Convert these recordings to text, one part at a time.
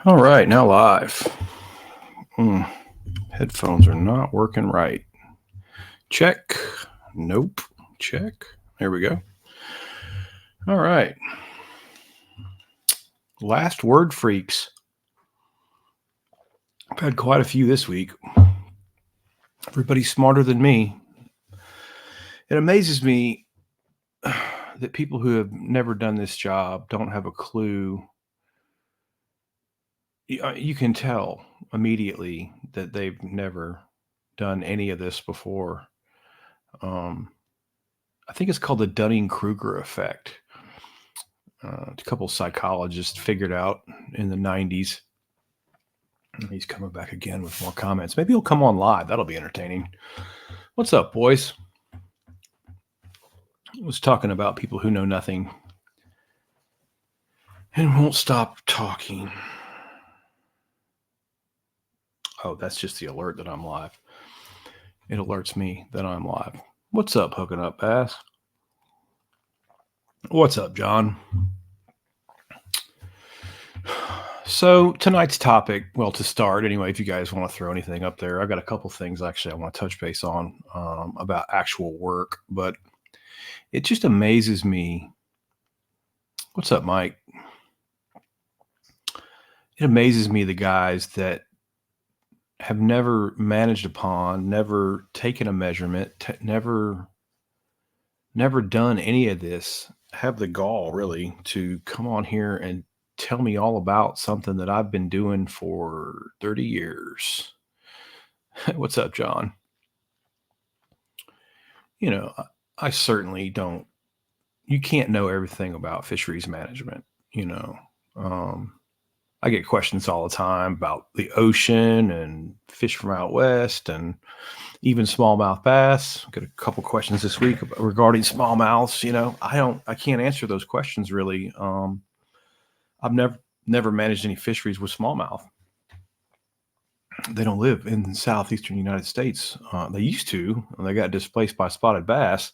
All right, now live. Mm, Headphones are not working right. Check. Nope. Check. There we go. All right. Last word freaks. I've had quite a few this week. Everybody's smarter than me. It amazes me that people who have never done this job don't have a clue. You can tell immediately that they've never done any of this before. Um, I think it's called the Dunning-Kruger effect. A couple psychologists figured out in the 90s. He's coming back again with more comments. Maybe he'll come on live. That'll be entertaining. What's up, boys? I was talking about people who know nothing and won't stop talking. Oh, that's just the alert that I'm live. It alerts me that I'm live. What's up, hooking up, Bass? What's up, John? So tonight's topic, well, to start anyway, if you guys want to throw anything up there, I've got a couple things actually I want to touch base on about actual work, but it just amazes me. What's up, Mike? It amazes me the guys that have never managed a pond, never taken a measurement, never done any of this, have the gall really to come on here and tell me all about something that I've been doing for 30 years. What's up, John? You know, I certainly don't. You can't know everything about fisheries management. You know, I get questions all the time about the ocean and fish from out west and even smallmouth bass. Got a couple questions this week regarding smallmouths. I can't answer those questions really. I've never managed any fisheries with smallmouth. They don't live in the southeastern United States. They used to. They got displaced by spotted bass.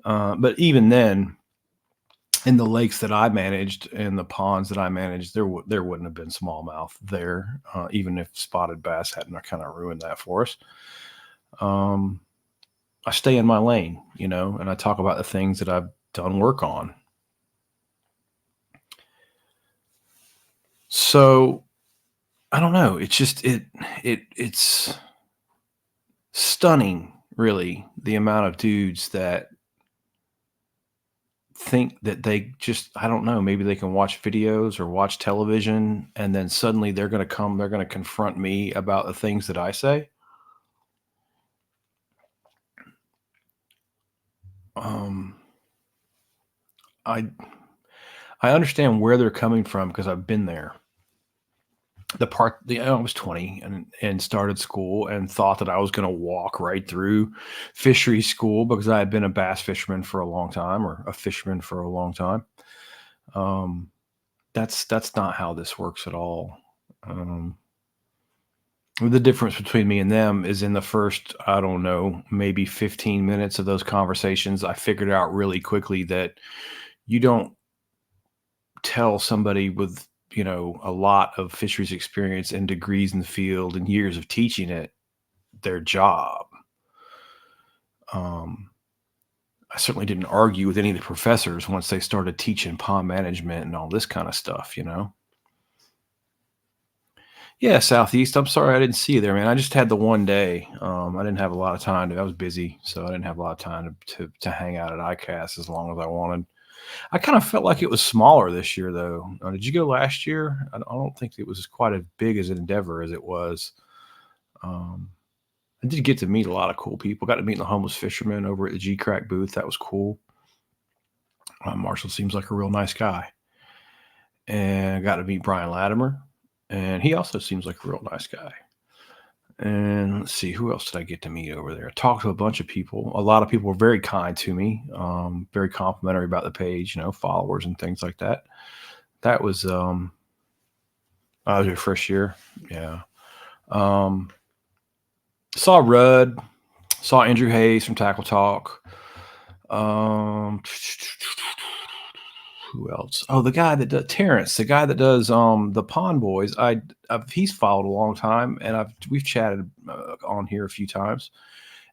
But even then, in the lakes that I managed and the ponds that I managed, there wouldn't have been smallmouth there, even if spotted bass hadn't kind of ruined that for us. I stay in my lane, and I talk about the things that I've done work on. So I don't know. It's just it's stunning, really, the amount of dudes that think that they just, I don't know, maybe they can watch videos or watch television and then suddenly they're going to confront me about the things that I say. Um I I understand where they're coming from because I've been there. I was 20 and started school and thought that I was going to walk right through fishery school because I had been a bass fisherman for a long time or a fisherman for a long time. Um, that's not how this works at all. Um, the difference between me and them is in the first, I don't know, maybe 15 minutes of those conversations, I figured out really quickly that you don't tell somebody with a lot of fisheries experience and degrees in the field and years of teaching it their job. um, I certainly didn't argue with any of the professors once they started teaching pond management and all this kind of stuff. Yeah, southeast, I'm sorry I didn't see you there, man. I just had the one day. I didn't have a lot of time I was busy, so I didn't have a lot of time to hang out at ICAST as long as I wanted. I kind of felt like it was smaller this year, though. Did you go last year? I don't think it was quite as big as an endeavor as it was. Um, I did get to meet a lot of cool people. Got to meet the homeless fisherman over at the G Crack booth. That was cool. Marshall seems like a real nice guy. And I got to meet Brian Latimer, and he also seems like a real nice guy. And let's see, who else did I get to meet over there? I talked to a bunch of people. A lot of people were very kind to me, very complimentary about the page, followers and things like that. That was your first year. Yeah. Um, saw Rudd, saw Andrew Hayes from Tackle Talk. Who else? Oh, the guy that does Terrence, the guy that does the Pond Boys. He's followed a long time, and we've chatted on here a few times.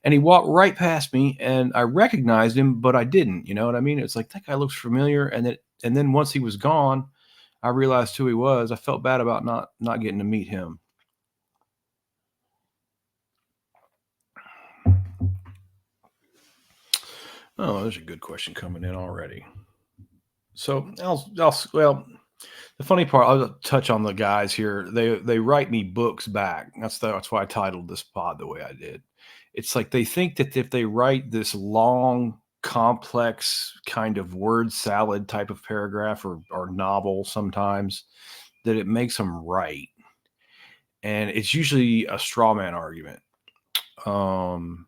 And he walked right past me, and I recognized him, but I didn't. You know what I mean? It's like that guy looks familiar, and then once he was gone, I realized who he was. I felt bad about not getting to meet him. Oh, there's a good question coming in already. So well, the funny part, I'll touch on the guys here. They write me books back. That's why I titled this pod the way I did. It's like they think that if they write this long, complex kind of word salad type of paragraph or novel sometimes, that it makes them right. And it's usually a straw man argument. Um,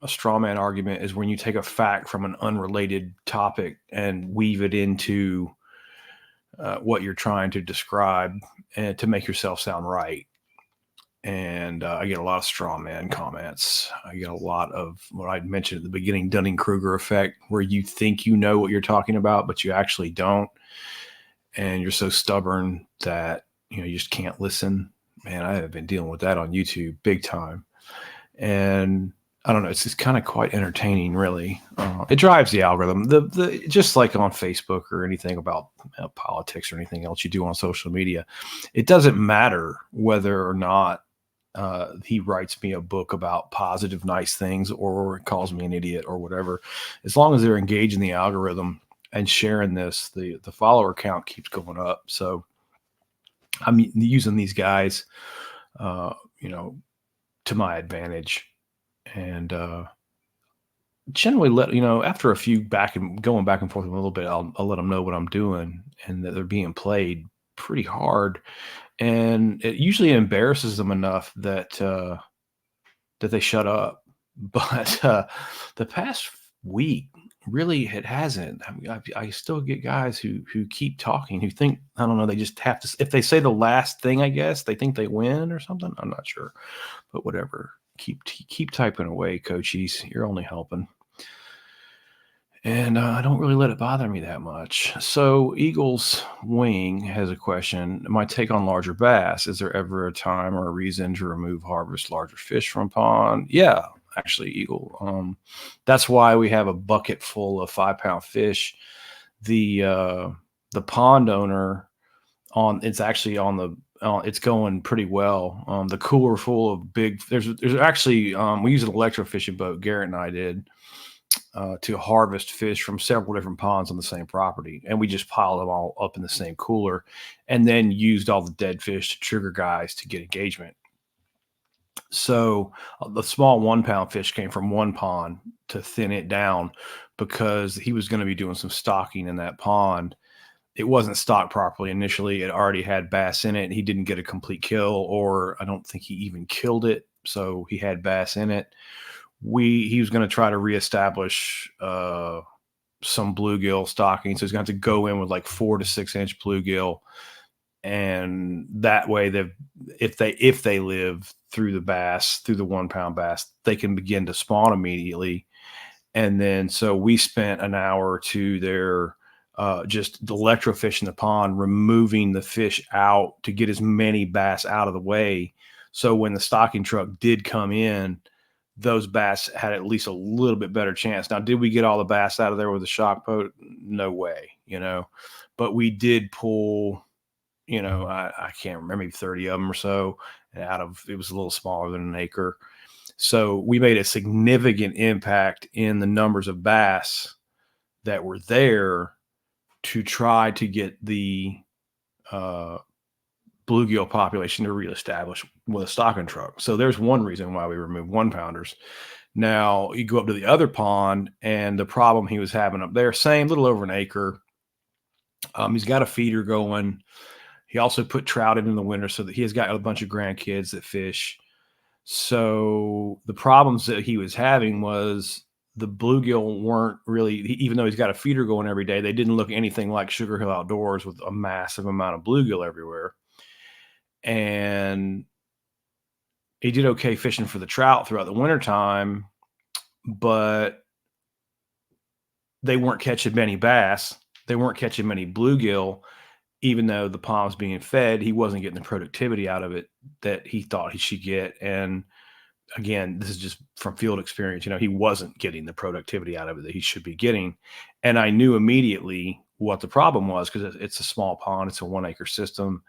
a straw man argument is when you take a fact from an unrelated topic and weave it into what you're trying to describe and to make yourself sound right. And I get a lot of straw man comments. I get a lot of what I mentioned at the beginning, Dunning Kruger effect, where you think you know what you're talking about, but you actually don't. And you're so stubborn that you just can't listen. Man, I have been dealing with that on YouTube big time. And I don't know, it's just kind of quite entertaining, really. It drives the algorithm. The just like on Facebook or anything about politics or anything else you do on social media, it doesn't matter whether or not he writes me a book about positive, nice things or calls me an idiot or whatever. As long as they're engaged in the algorithm and sharing this, the follower count keeps going up. So I'm using these guys, uh, you know, to my advantage. And generally after a few back and going back and forth a little bit, I'll let them know what I'm doing and that they're being played pretty hard. And it usually embarrasses them enough that they shut up. But the past week, really, it hasn't. I mean, I still get guys who keep talking, who think, I don't know, they just have to. If they say the last thing, I guess they think they win or something. I'm not sure, but whatever. Keep typing away, coaches. You're only helping. And I don't really let it bother me that much. So, Eagles Wing has a question. My take on larger bass. Is there ever a time or a reason to remove harvest larger fish from pond? Yeah, actually, Eagle. That's why we have a bucket full of 5 pound fish. The the pond owner it's actually on the it's going pretty well. The cooler full of big. There's actually we use an electrofishing boat. Garrett and I did to harvest fish from several different ponds on the same property. And we just piled them all up in the same cooler and then used all the dead fish to trigger guys to get engagement. So the small 1 pound fish came from one pond to thin it down because he was going to be doing some stocking in that pond. It wasn't stocked properly initially. It already had bass in it. He didn't get a complete kill, or I don't think he even killed it. So he had bass in it. He was going to try to reestablish some bluegill stocking, so he's going to have to go in with like 4 to 6 inch bluegill, and that way if they live through the 1 pound bass, they can begin to spawn immediately. And then so we spent an hour or two there, just electrofishing the pond, removing the fish out to get as many bass out of the way. So when the stocking truck did come in, those bass had at least a little bit better chance. Now, did we get all the bass out of there with a shock boat? No way. But we did pull, I can't remember, maybe 30 of them or so out of, it was a little smaller than an acre. So we made a significant impact in the numbers of bass that were there to try to get the uh, bluegill population to reestablish with a stocking truck. So there's one reason why we removed 1 pounders. Now you go up to the other pond, and the problem he was having up there, same, little over an acre. He's got a feeder going. He also put trout in the winter, so that he has got a bunch of grandkids that fish. So the problems that he was having was the bluegill weren't really, even though he's got a feeder going every day, they didn't look anything like Sugar Hill Outdoors with a massive amount of bluegill everywhere. And he did okay fishing for the trout throughout the wintertime, but they weren't catching many bass. They weren't catching many bluegill, even though the pond was being fed. He wasn't getting the productivity out of it that he thought he should get. And again, this is just from field experience. He wasn't getting the productivity out of it that he should be getting. And I knew immediately what the problem was because it's a small pond. It's a 1 acre system.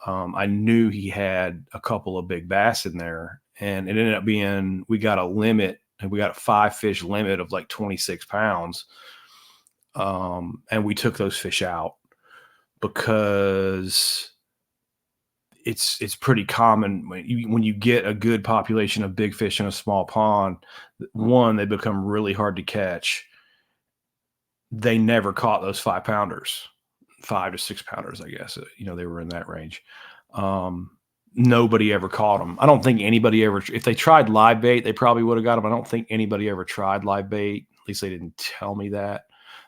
I knew he had a couple of big bass in there, and it ended up being we got a limit, and we got a 5 fish limit of like 26 pounds. And we took those fish out because it's pretty common when you get a good population of big fish in a small pond. One, they become really hard to catch. They never caught those 5 pounders, 5 to 6 pounders, I guess. They were in that range. Um, Nobody ever caught them. I don't think anybody ever. If they tried live bait, they probably would have got them. I don't think anybody ever tried live bait. At least they didn't tell me that.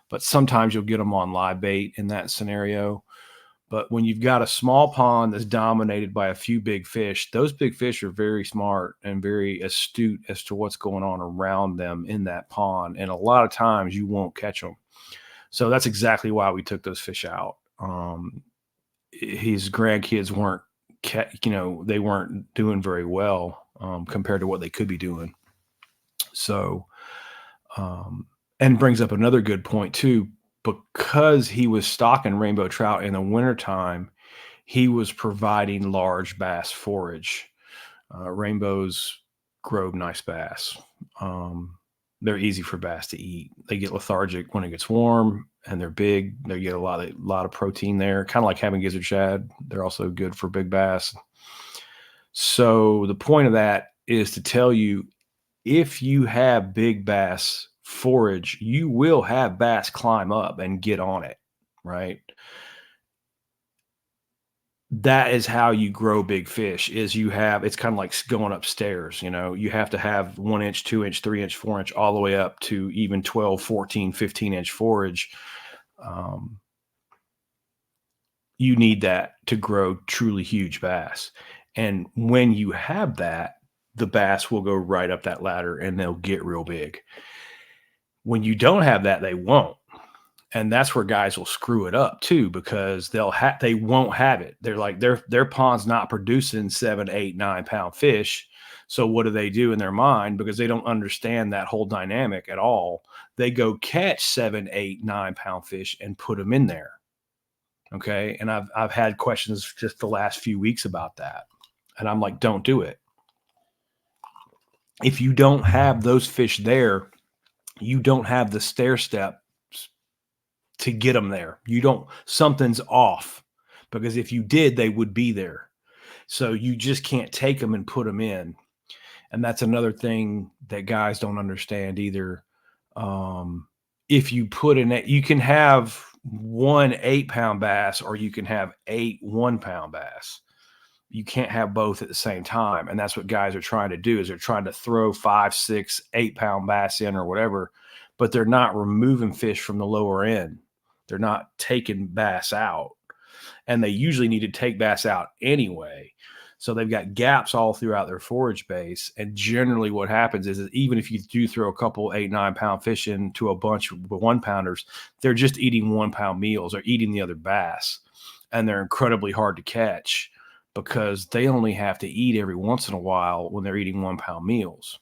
But sometimes you'll get them on live bait in that scenario. But when you've got a small pond that's dominated by a few big fish, those big fish are very smart and very astute as to what's going on around them in that pond. And a lot of times you won't catch them. So that's exactly why we took those fish out. His grandkids weren't, they weren't doing very well compared to what they could be doing. So, and brings up another good point too. Because he was stocking rainbow trout in the wintertime, he was providing large bass forage. Rainbows grow nice bass. They're easy for bass to eat. They get lethargic when it gets warm, and they're big. They get a lot of protein there, kind of like having gizzard shad. They're also good for big bass. So the point of that is to tell you, if you have big bass forage, you will have bass climb up and get on it, right? That is how you grow big fish. It's kind of like going upstairs. You have to have 1 inch, 2 inch, 3 inch, 4 inch, all the way up to even 12, 14, 15 inch forage. You need that to grow truly huge bass. And when you have that, the bass will go right up that ladder and they'll get real big. When you don't have that, they won't. And that's where guys will screw it up too, because they won't have it. They're like, their pond's not producing 7, 8, 9 pound fish. So what do they do in their mind? Because they don't understand that whole dynamic at all. They go catch 7, 8, 9 pound fish and put them in there. Okay. And I've had questions just the last few weeks about that. And I'm like, don't do it. If you don't have those fish there, you don't have the stair step to get them there. Something's off, because if you did, they would be there. So you just can't take them and put them in. And that's another thing that guys don't understand either. If you put in it, you can have 1 8-pound bass, or you can have 8 1-pound bass. You can't have both at the same time. And that's what guys are trying to do, is they're trying to throw 5, 6, 8-pound bass in or whatever, but they're not removing fish from the lower end. They're not taking bass out, and they usually need to take bass out anyway. So they've got gaps all throughout their forage base. And generally what happens is that even if you do throw a couple 8, 9-pound fish into a bunch of 1-pounders, they're just eating 1-pound meals or eating the other bass. And they're incredibly hard to catch because they only have to eat every once in a while when they're eating 1-pound meals.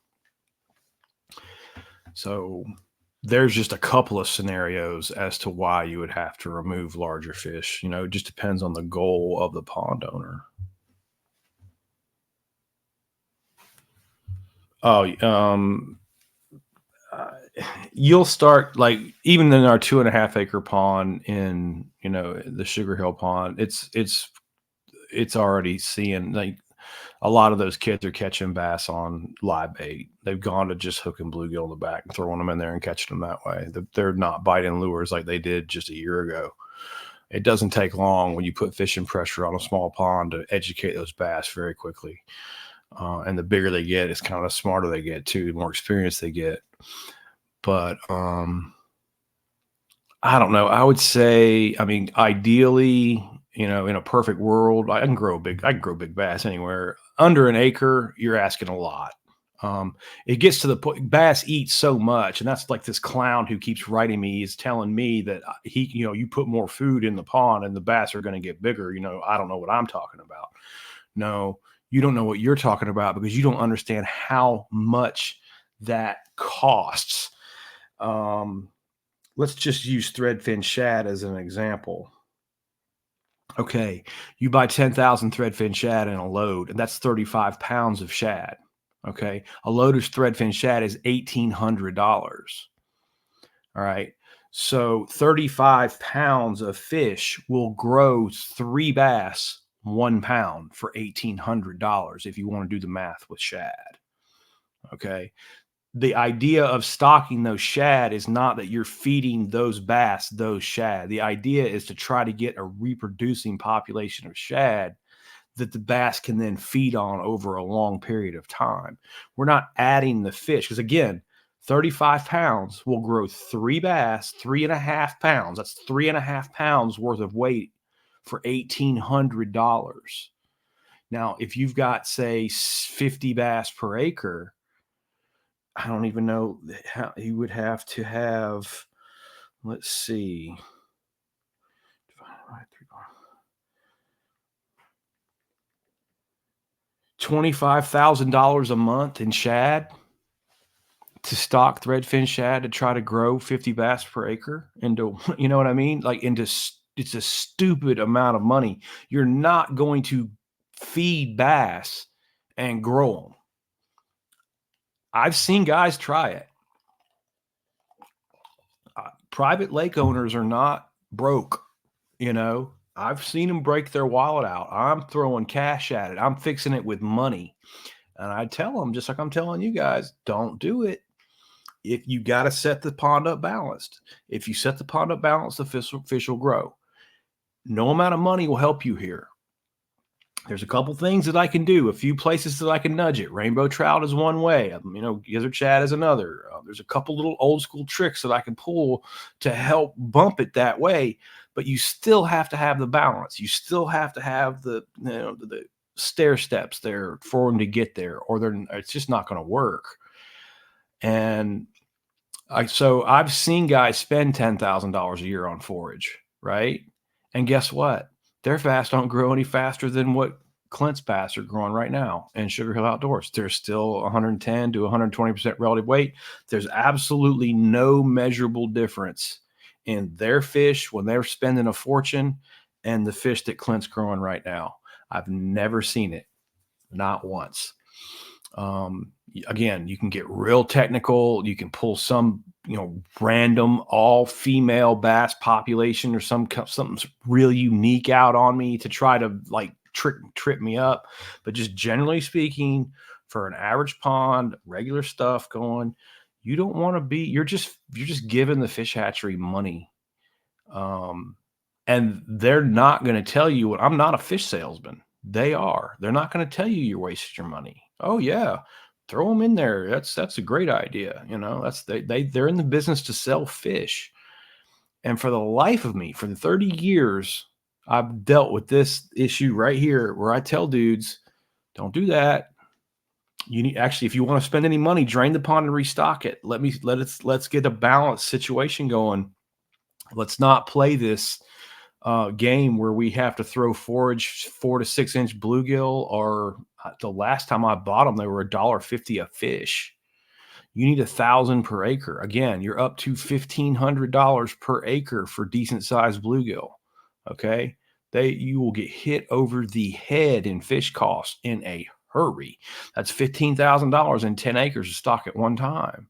So there's just a couple of scenarios as to why you would have to remove larger fish. It just depends on the goal of the pond owner. Oh, you'll start, like, even in our 2.5-acre pond in, the Sugar Hill pond, it's already seeing, like, a lot of those kids are catching bass on live bait. They've gone to just hooking bluegill in the back and throwing them in there and catching them that way. They're not biting lures like they did just a year ago. It doesn't take long when you put fishing pressure on a small pond to educate those bass very quickly. And the bigger they get, it's kind of the smarter they get too, the more experience they get. But I don't know. I would say, ideally, in a perfect world, I can grow big bass anywhere. Under an acre, you're asking a lot. Um, it gets to the point bass eat so much, and that's like this clown who keeps writing me is telling me that you put more food in the pond and the bass are going to get bigger. I don't know what I'm talking about. No, you don't know what you're talking about because you don't understand how much that costs. Um, let's just use threadfin shad as an example. Okay, you buy 10,000 threadfin shad in a load, and that's 35 pounds of shad. Okay, a load of threadfin shad is $1,800. All right, so 35 pounds of fish will grow three bass 1 pound for $1,800 if you want to do the math with shad. Okay, the idea of stocking those shad is not that you're feeding those bass those shad. The idea is to try to get a reproducing population of shad that the bass can then feed on over a long period of time. We're not adding the fish because, again, 35 pounds will grow three bass, 3.5 pounds. That's 3.5 pounds worth of weight for $1,800. Now, if you've got, say, 50 bass per acre, I don't even know how you would have to have. Let's see. $25,000 a month in shad to stock threadfin shad to try to grow 50 bass per acre into, you know what I mean? Like it's a stupid amount of money. You're not going to feed bass and grow them. I've seen guys try it. Private lake owners are not broke. I've seen them break their wallet out. I'm throwing cash at it. I'm fixing it with money. And I tell them, just like I'm telling you guys, don't do it. If you got to set the pond up balanced. If you set the pond up balanced, the fish will grow. No amount of money will help you here. There's a couple things that I can do, a few places that I can nudge it. Rainbow trout is one way, gizzard shad is another. There's a couple little old school tricks that I can pull to help bump it that way, but you still have to have the balance. You still have to have the stair steps there for them to get there, or it's just not going to work. And so I've seen guys spend $10,000 a year on forage, right? And guess what? Their bass don't grow any faster than what Clint's bass are growing right now in Sugar Hill Outdoors. They're still 110 to 120% relative weight. There's absolutely no measurable difference in their fish when they're spending a fortune and the fish that Clint's growing right now. I've never seen it, not once. Again, you can get real technical. You can pull some, random all female bass population or something real unique out on me to try to like trip me up. But just generally speaking, for an average pond, regular stuff going, you don't want to be. You're just giving the fish hatchery money. And they're not going to tell you I'm not a fish salesman. They are. They're not going to tell you you're wasting your money. Oh yeah, throw them in there. That's a great idea. They're in the business to sell fish. And for the life of me, for the 30 years, I've dealt with this issue right here where I tell dudes, don't do that. If you want to spend any money, drain the pond and restock it. Let's get a balanced situation going. Let's not play this game where we have to throw forage 4 to 6 inch bluegill, or the last time I bought them, they were $1.50 a fish. You need 1,000 per acre. Again, you're up to $1,500 per acre for decent sized bluegill. Okay. You will get hit over the head in fish costs in a hurry. That's $15,000 in 10 acres of stock at one time.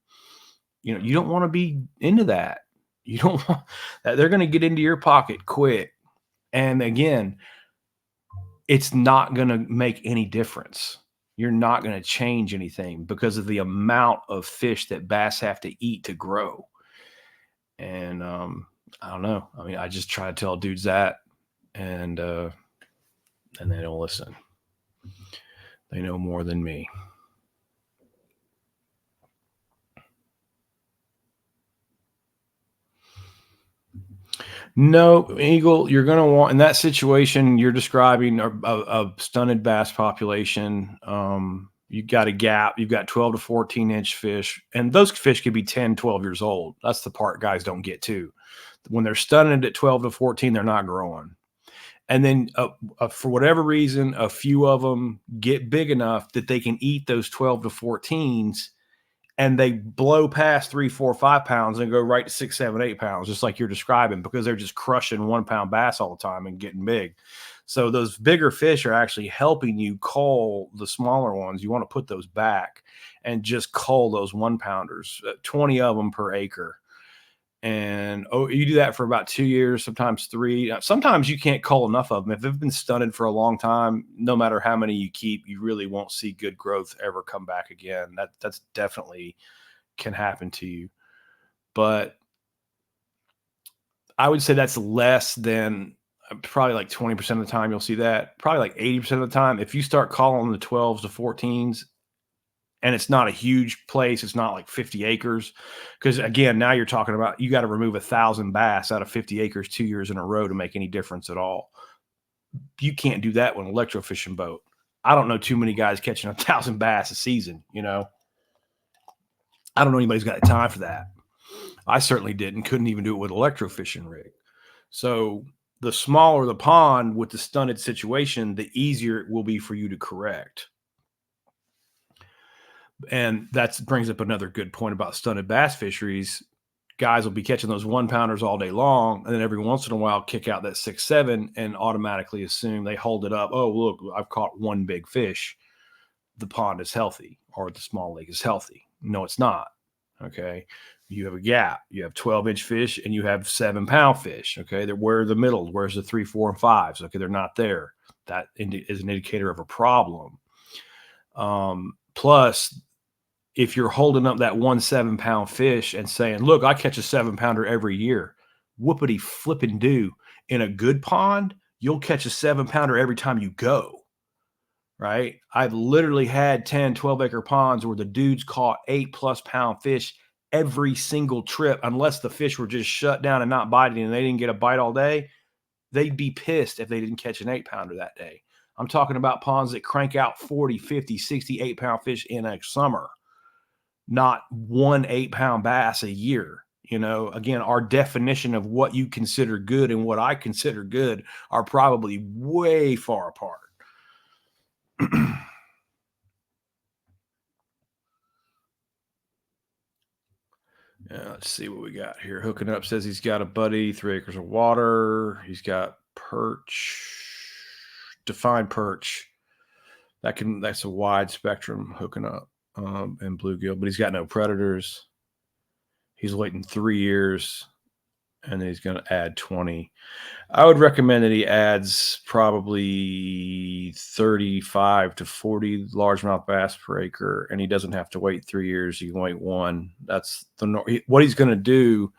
You don't want to be into that. You don't want that. They're going to get into your pocket quick. And again, it's not going to make any difference. You're not going to change anything because of the amount of fish that bass have to eat to grow. And I don't know. I mean, I just try to tell dudes that, and they don't listen. They know more than me. No, Eagle, you're going to want in that situation you're describing a stunted bass population. You got a gap, you've got 12 to 14-inch fish, and those fish could be 10, 12 years old. That's the part guys don't get too. When they're stunted at 12 to 14, they're not growing. And then for whatever reason, a few of them get big enough that they can eat those 12 to 14s, and they blow past 3, 4, 5 pounds and go right to 6, 7, 8 pounds, just like you're describing, because they're just crushing 1 pound bass all the time and getting big. So those bigger fish are actually helping you cull the smaller ones. You want to put those back and just cull those 1 pounders, 20 of them per acre. And you do that for about 2 years, sometimes 3. Sometimes you can't cull enough of them. If they've been stunted for a long time, no matter how many you keep, you really won't see good growth ever come back again. That's definitely can happen to you. But I would say that's less than probably like 20% of the time you'll see that. Probably like 80% of the time, if you start calling the 12s to 14s, and it's not a huge place, it's not like 50 acres. Because again, now you're talking about you got to remove 1,000 bass out of 50 acres 2 years in a row to make any difference at all. You can't do that with an electrofishing boat. I don't know too many guys catching 1,000 bass a season. I don't know anybody's got time for that. I certainly didn't. Couldn't even do it with an electrofishing rig. So the smaller the pond with the stunted situation, the easier it will be for you to correct. And that brings up another good point about stunted bass fisheries. Guys will be catching those 1 pounders all day long, and then every once in a while kick out that 6, 7 and automatically assume they hold it up. Oh, look, I've caught one big fish. The pond is healthy, or the small lake is healthy. No, it's not. Okay. You have a gap. You have 12-inch fish and you have 7-pound fish. Okay. Where are the middles? Where's the 3, 4, and 5s? Okay. They're not there. That is an indicator of a problem. Plus, if you're holding up that 1 7-pound fish and saying, look, I catch a 7-pounder every year, whoopity flipping do. In a good pond, you'll catch a 7-pounder every time you go. Right? I've literally had 10, 12-acre ponds where the dudes caught 8+ pound fish every single trip, unless the fish were just shut down and not biting and they didn't get a bite all day. They'd be pissed if they didn't catch an 8-pounder that day. I'm talking about ponds that crank out 40, 50, 60, 8-pound fish in a summer, not 1 8-pound bass a year. Again, our definition of what you consider good and what I consider good are probably way far apart. Yeah, let's see what we got here. Hooking up says he's got a buddy, 3 acres of water. He's got perch, defined perch. That's a wide spectrum hooking up, and bluegill, but he's got no predators. He's waiting 3 years, and then he's going to add 20. I would recommend that he adds probably 35 to 40 largemouth bass per acre, and he doesn't have to wait 3 years. He can wait 1. That's what he's going to do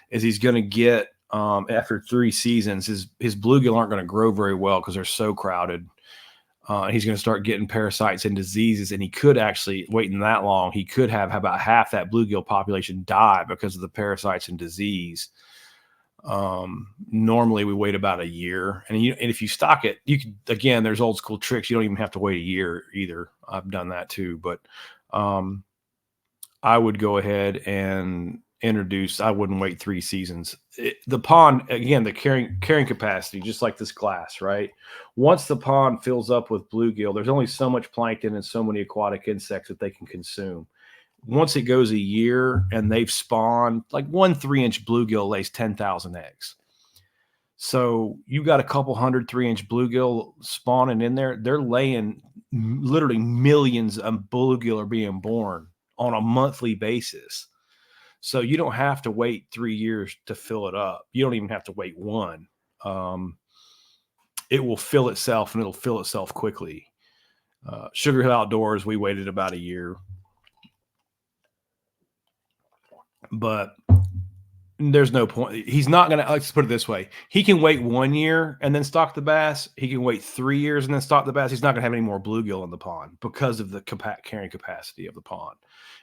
is he's going to get after 3 seasons, his bluegill aren't going to grow very well because they're so crowded. He's going to start getting parasites and diseases, and he could actually, waiting that long, he could have about half that bluegill population die because of the parasites and disease. Normally we wait about a year, and if you stock it, you can, again, there's old school tricks. You don't even have to wait a year either. I've done that too, but I would go ahead and I wouldn't wait 3 seasons. The pond, again, the carrying capacity, just like this glass, right? Once the pond fills up with bluegill, there's only so much plankton and so many aquatic insects that they can consume. Once it goes a year and they've spawned, like 1 3-inch bluegill lays 10,000 eggs. So you got a couple hundred 3-inch bluegill spawning in there. They're laying literally millions of bluegill are being born on a monthly basis. So you don't have to wait 3 years to fill it up. You don't even have to wait 1. It will fill itself, and it'll fill itself quickly. Sugar Hill Outdoors, we waited about a year. But there's no point. He's not going to, let's put it this way. He can wait 1 year and then stock the bass. He can wait 3 years and then stock the bass. He's not going to have any more bluegill in the pond because of the carrying capacity of the pond.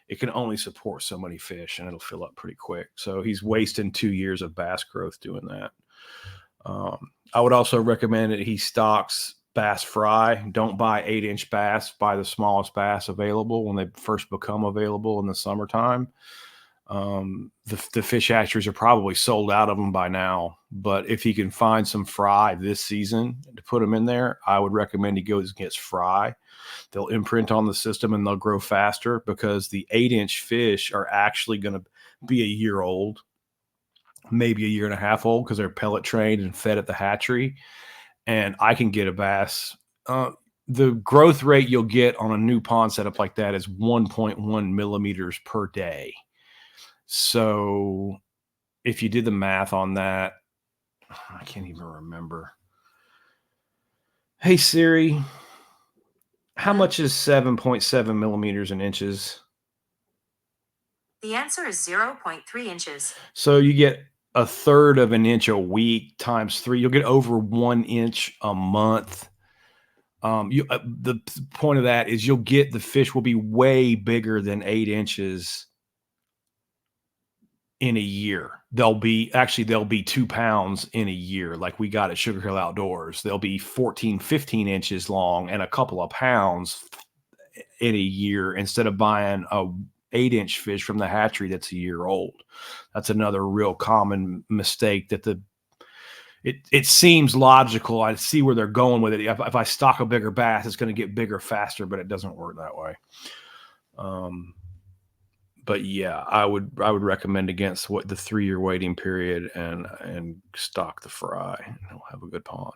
It can only support so many fish, and it'll fill up pretty quick. So he's wasting 2 years of bass growth doing that. I would also recommend that he stocks bass fry. Don't buy 8-inch bass. Buy the smallest bass available when they first become available in the summertime. The fish hatcheries are probably sold out of them by now. But if he can find some fry this season to put them in there, I would recommend he goes and gets fry. They'll imprint on the system and they'll grow faster because the 8-inch fish are actually going to be a year old, maybe a year and a half old because they're pellet trained and fed at the hatchery. And I can get a bass. Uh, the growth rate you'll get on a new pond setup like that is 1.1 millimeters per day. So if you did the math on that, I can't even remember. Hey Siri, how much is 7.7 millimeters in inches? The answer is 0.3 inches. So you get a third of an inch a week times three. You'll get over 1 inch a month. The point of that is you'll get the fish will be way bigger than 8 inches in a year. They'll be 2 pounds in a year, like we got at Sugar Hill Outdoors. They'll be 14, 15 inches long and a couple of pounds in a year instead of buying a 8-inch fish from the hatchery that's a year old. That's another real common mistake that it seems logical. I see where they're going with it. If I stock a bigger bass, it's going to get bigger faster, but it doesn't work that way. But yeah, I would recommend against what the 3-year waiting period and stock the fry. And we'll have a good pond.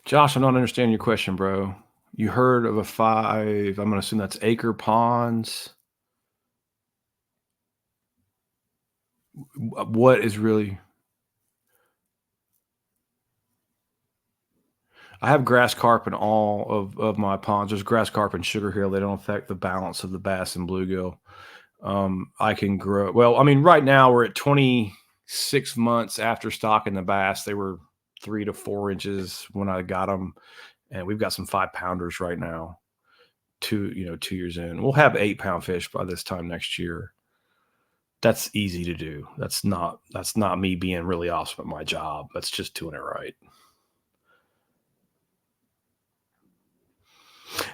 Josh, I'm not understanding your question, bro. You heard of a 5, I'm gonna assume that's acre ponds. What is really I have grass carp in all of my ponds. There's grass carp and Sugar Hill. They don't affect the balance of the bass and bluegill. I can grow well, I mean, right now we're at 26 months after stocking the bass. They were 3 to 4 inches when I got them, and we've got some 5-pounders right now. 2 years in. We'll have 8-pound fish by this time next year. That's easy to do. That's not me being really awesome at my job. That's just doing it right.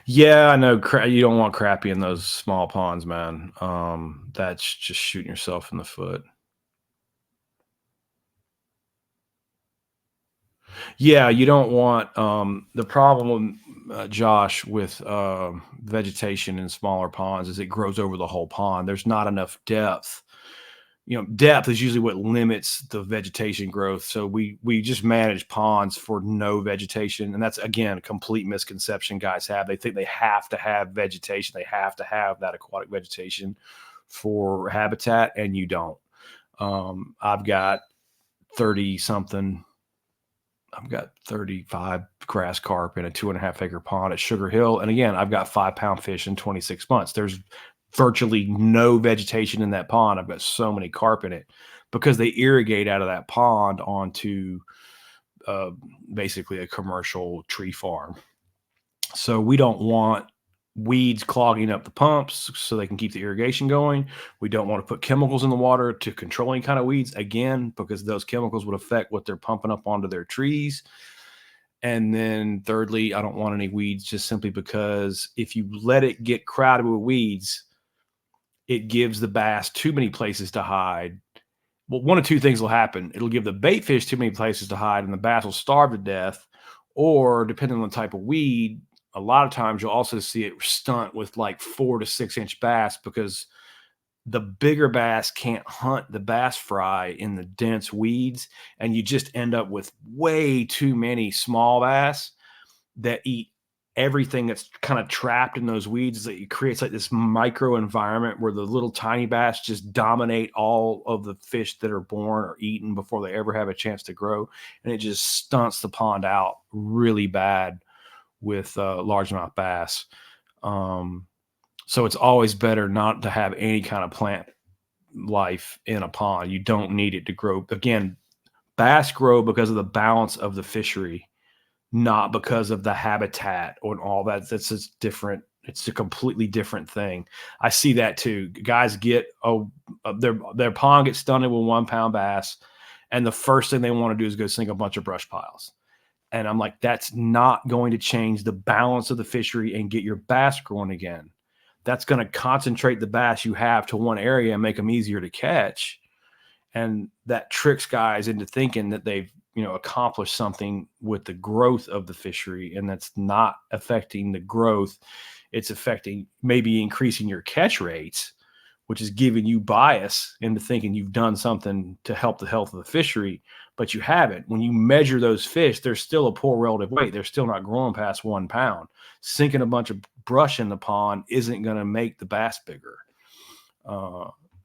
Yeah, I know. You don't want crappie in those small ponds, man. That's just shooting yourself in the foot. Yeah, you don't want the problem, Josh, with vegetation in smaller ponds is it grows over the whole pond. There's not enough depth. Depth is usually what limits the vegetation growth. So we just manage ponds for no vegetation, and that's again a complete misconception guys have. They think they have to have vegetation, they have to have that aquatic vegetation for habitat, and you don't. I've got 30 something. I've got 35 grass carp in a 2.5 acre pond at Sugar Hill, and again, I've got 5-pound fish in 26 months. There's virtually no vegetation in that pond. I've got so many carp in it because they irrigate out of that pond onto uh, basically a commercial tree farm. So we don't want weeds clogging up the pumps so they can keep the irrigation going. We don't want to put chemicals in the water to control any kind of weeds again, because those chemicals would affect what they're pumping up onto their trees. And then thirdly, I don't want any weeds just simply because if you let it get crowded with weeds, it gives the bass too many places to hide. Well, one of two things will happen. It'll give the bait fish too many places to hide, and the bass will starve to death. Or, depending on the type of weed, a lot of times you'll also see it stunt with like 4 to 6 inch bass because the bigger bass can't hunt the bass fry in the dense weeds, and you just end up with way too many small bass that eat everything that's kind of trapped in those weeds. That it creates like this micro environment where the little tiny bass just dominate all of the fish that are born or eaten before they ever have a chance to grow, and it just stunts the pond out really bad with largemouth bass. Um, so it's always better not to have any kind of plant life in a pond. You don't need it to grow. Again, bass grow because of the balance of the fishery, not because of the habitat or all that. That's just different. It's a completely different thing. I see that too. Guys get their pond gets stunted with 1 pound bass, and the first thing they want to do is go sink a bunch of brush piles. And I'm like, that's not going to change the balance of the fishery and get your bass growing again. That's going to concentrate the bass you have to one area and make them easier to catch. And that tricks guys into thinking that they've accomplished something with the growth of the fishery, and that's not affecting the growth. It's affecting maybe increasing your catch rates, which is giving you bias into thinking you've done something to help the health of the fishery, but you haven't. When you measure those fish, they're still a poor relative weight. They're still not growing past 1 pound. Sinking a bunch of brush in the pond isn't going to make the bass bigger.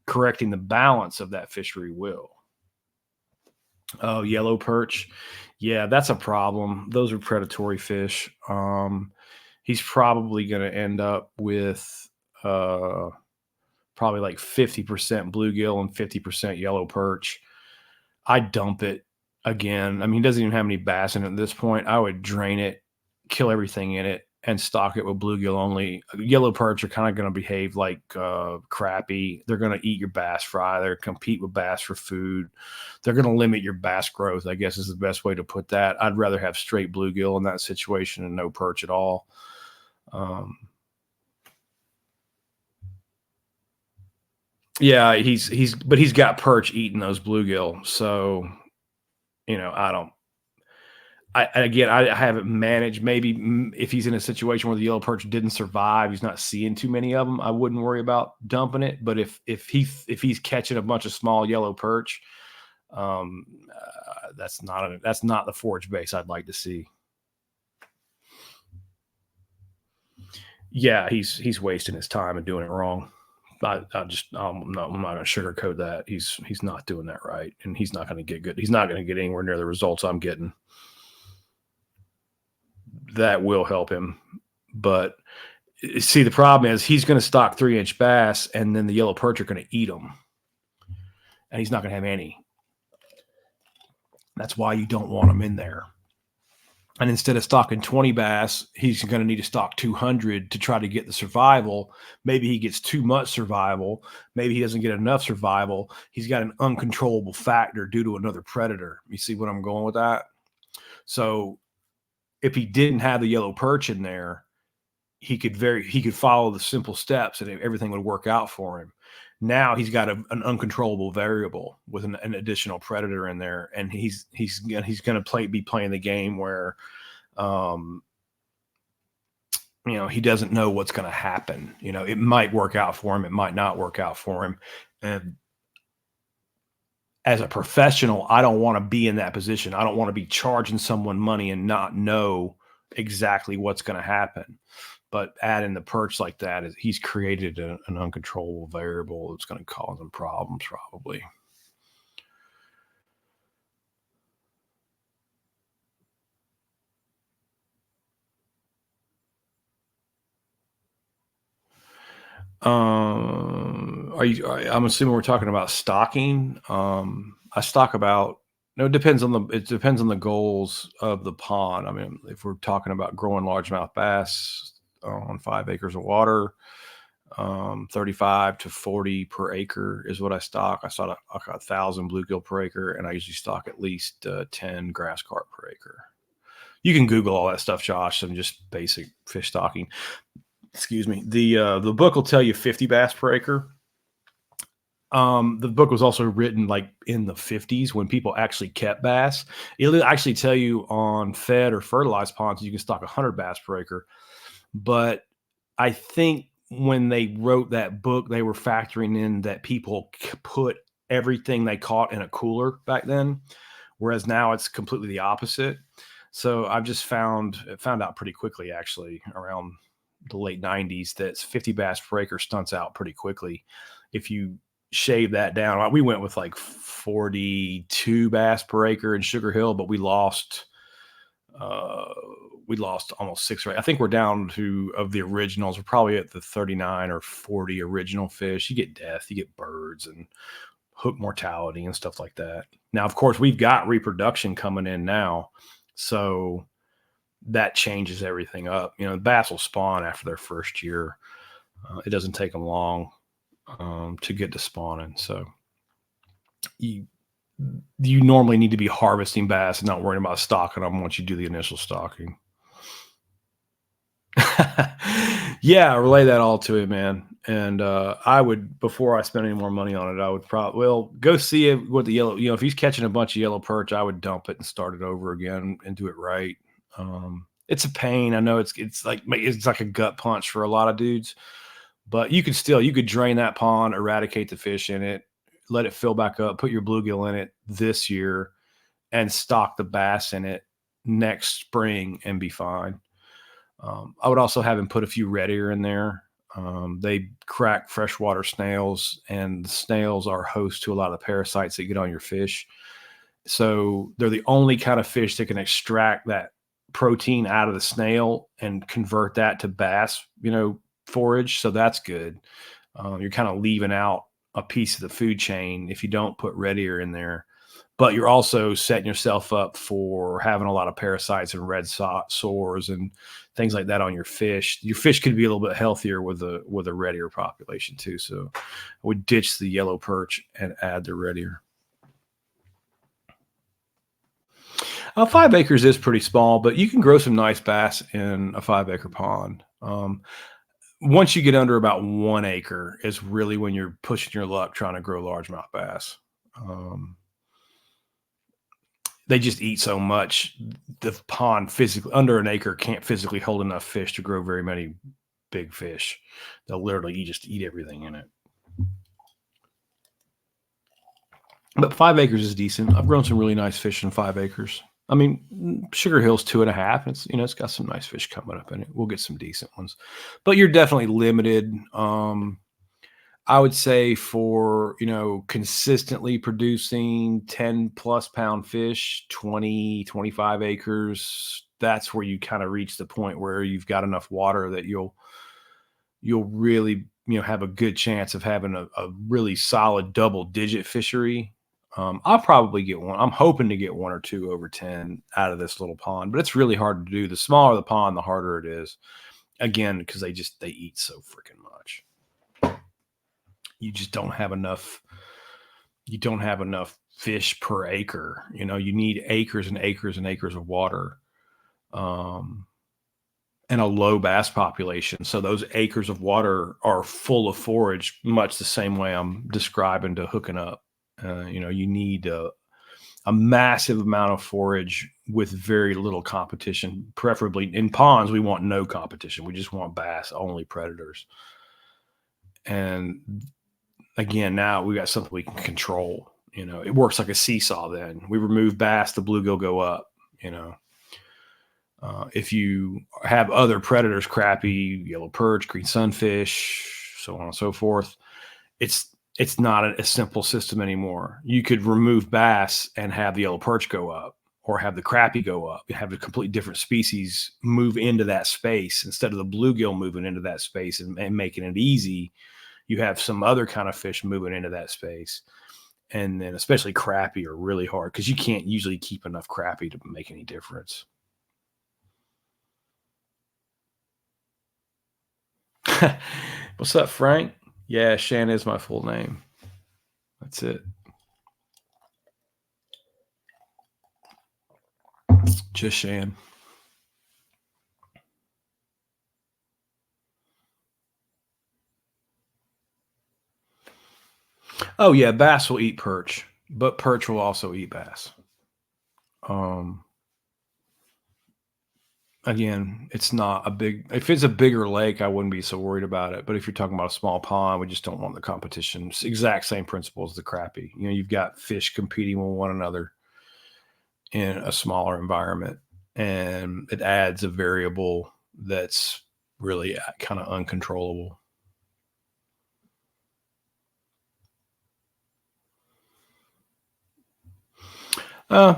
Correcting the balance of that fishery will. Oh, yellow perch. Yeah, that's a problem. Those are predatory fish. He's probably going to end up with probably like 50% bluegill and 50% yellow perch. I dump it again. I mean, he doesn't even have any bass in it at this point. I would drain it, kill everything in it, and stock it with bluegill only. Yellow perch are kind of going to behave like crappie. They're going to eat your bass fry. They're compete with bass for food. They're going to limit your bass growth, I guess is the best way to put that. I'd rather have straight bluegill in that situation and no perch at all. Yeah, but he's got perch eating those bluegill. So, I haven't managed. Maybe if he's in a situation where the yellow perch didn't survive, he's not seeing too many of them, I wouldn't worry about dumping it. But if he's catching a bunch of small yellow perch, that's not the forage base I'd like to see. Yeah, he's wasting his time and doing it wrong. I'm not going to sugarcoat that. He's not doing that right, and he's not going to get good. He's not going to get anywhere near the results I'm getting. That will help him, but see, the problem is he's going to stock 3-inch bass, and then the yellow perch are going to eat them, and he's not going to have any. That's why you don't want him in there. And instead of stocking 20 bass, he's going to need to stock 200 to try to get the survival. Maybe he gets too much survival. Maybe he doesn't get enough survival. He's got an uncontrollable factor due to another predator. You see what I'm going with that? So if he didn't have the yellow perch in there, he could follow the simple steps and everything would work out for him. Now he's got an uncontrollable variable with an additional predator in there, and he's going to be playing the game where, he doesn't know what's going to happen. It might work out for him, it might not work out for him, and as a professional, I don't want to be in that position. I don't want to be charging someone money and not know exactly what's going to happen. But adding the perch like that, he's created an uncontrollable variable that's going to cause him problems probably. I'm assuming we're talking about stocking. I stock about. No, it depends on the goals of the pond. I mean, if we're talking about growing largemouth bass on 5 acres of water, 35 to 40 per acre is what I stock. I stock 1,000 bluegill per acre, and I usually stock at least 10 grass carp per acre. You can Google all that stuff, Josh, and just basic fish stocking. Excuse me. The book will tell you 50 bass per acre. The book was also written like in the 50s when people actually kept bass. It'll actually tell you on fed or fertilized ponds you can stock 100 bass per acre. But I think when they wrote that book, they were factoring in that people put everything they caught in a cooler back then, whereas now it's completely the opposite. So I've just found out pretty quickly, actually, around the late 90s, that 50 bass per acre stunts out pretty quickly. If you shave that down, we went with like 42 bass per acre in Sugar Hill, but we lost almost 6 or 8. I think we're down to, of the originals, we're probably at the 39 or 40 original fish. You get death, you get birds and hook mortality and stuff like that. Now, of course, we've got reproduction coming in now. So that changes everything up. Bass will spawn after their first year. It doesn't take them long to get to spawning. So you you normally need to be harvesting bass and not worrying about stocking them once you do the initial stocking. Yeah, relay that all to him, man. And I would, before I spend any more money on it, I would probably, well, go see what the yellow, if he's catching a bunch of yellow perch, I would dump it and start it over again and do it right. It's a pain. I know it's like a gut punch for a lot of dudes, but you could drain that pond, eradicate the fish in it, let it fill back up, put your bluegill in it this year, and stock the bass in it next spring and be fine. I would also have him put a few red ear in there. They crack freshwater snails, and the snails are host to a lot of the parasites that get on your fish. So they're the only kind of fish that can extract that protein out of the snail and convert that to bass, forage. So that's good. You're kind of leaving out a piece of the food chain if you don't put red ear in there, but you're also setting yourself up for having a lot of parasites and sores and things like that on your fish. Your fish could be a little bit healthier with a red ear population too. So I would ditch the yellow perch and add the red ear. 5 acres is pretty small, but you can grow some nice bass in a 5 acre pond. Once you get under about 1 acre is really when you're pushing your luck trying to grow largemouth bass. They just eat so much. The pond physically under an acre can't physically hold enough fish to grow very many big fish. They'll literally just eat everything in it. But 5 acres is decent. I've grown some really nice fish in 5 acres. I mean, Sugar Hill's 2.5. It's got some nice fish coming up in it. We'll get some decent ones, but you're definitely limited. I would say for, consistently producing 10 plus pound fish, 20, 25 acres, that's where you kind of reach the point where you've got enough water that you'll really, have a good chance of having a really solid double digit fishery. I'll probably get one. I'm hoping to get one or two over 10 out of this little pond, but it's really hard to do. The smaller the pond, the harder it is. Again, because they eat so freaking much. You just don't have enough. You don't have enough fish per acre. You need acres and acres and acres of water, and a low bass population. So those acres of water are full of forage, much the same way I'm describing to hooking up. You need a massive amount of forage with very little competition. Preferably in ponds, we want no competition. We just want bass only predators. And again, now we got something we can control. It works like a seesaw. Then we remove bass, the bluegill go up. If you have other predators, crappie, yellow perch, green sunfish, so on and so forth, it's not a simple system anymore. You could remove bass and have the yellow perch go up, or have the crappie go up. You have a completely different species move into that space instead of the bluegill moving into that space and making it easy. You have some other kind of fish moving into that space. And then especially crappie are really hard because you can't usually keep enough crappie to make any difference. What's up, Frank? Yeah, Shan is my full name. That's it. Just Shan. Oh yeah, bass will eat perch, but perch will also eat bass. Um, Again, it's not a big. If it's a bigger lake, I wouldn't be so worried about it. But if you're talking about a small pond, we just don't want the competition. It's the exact same principle as the crappie. You've got fish competing with one another in a smaller environment, and it adds a variable that's really kind of uncontrollable.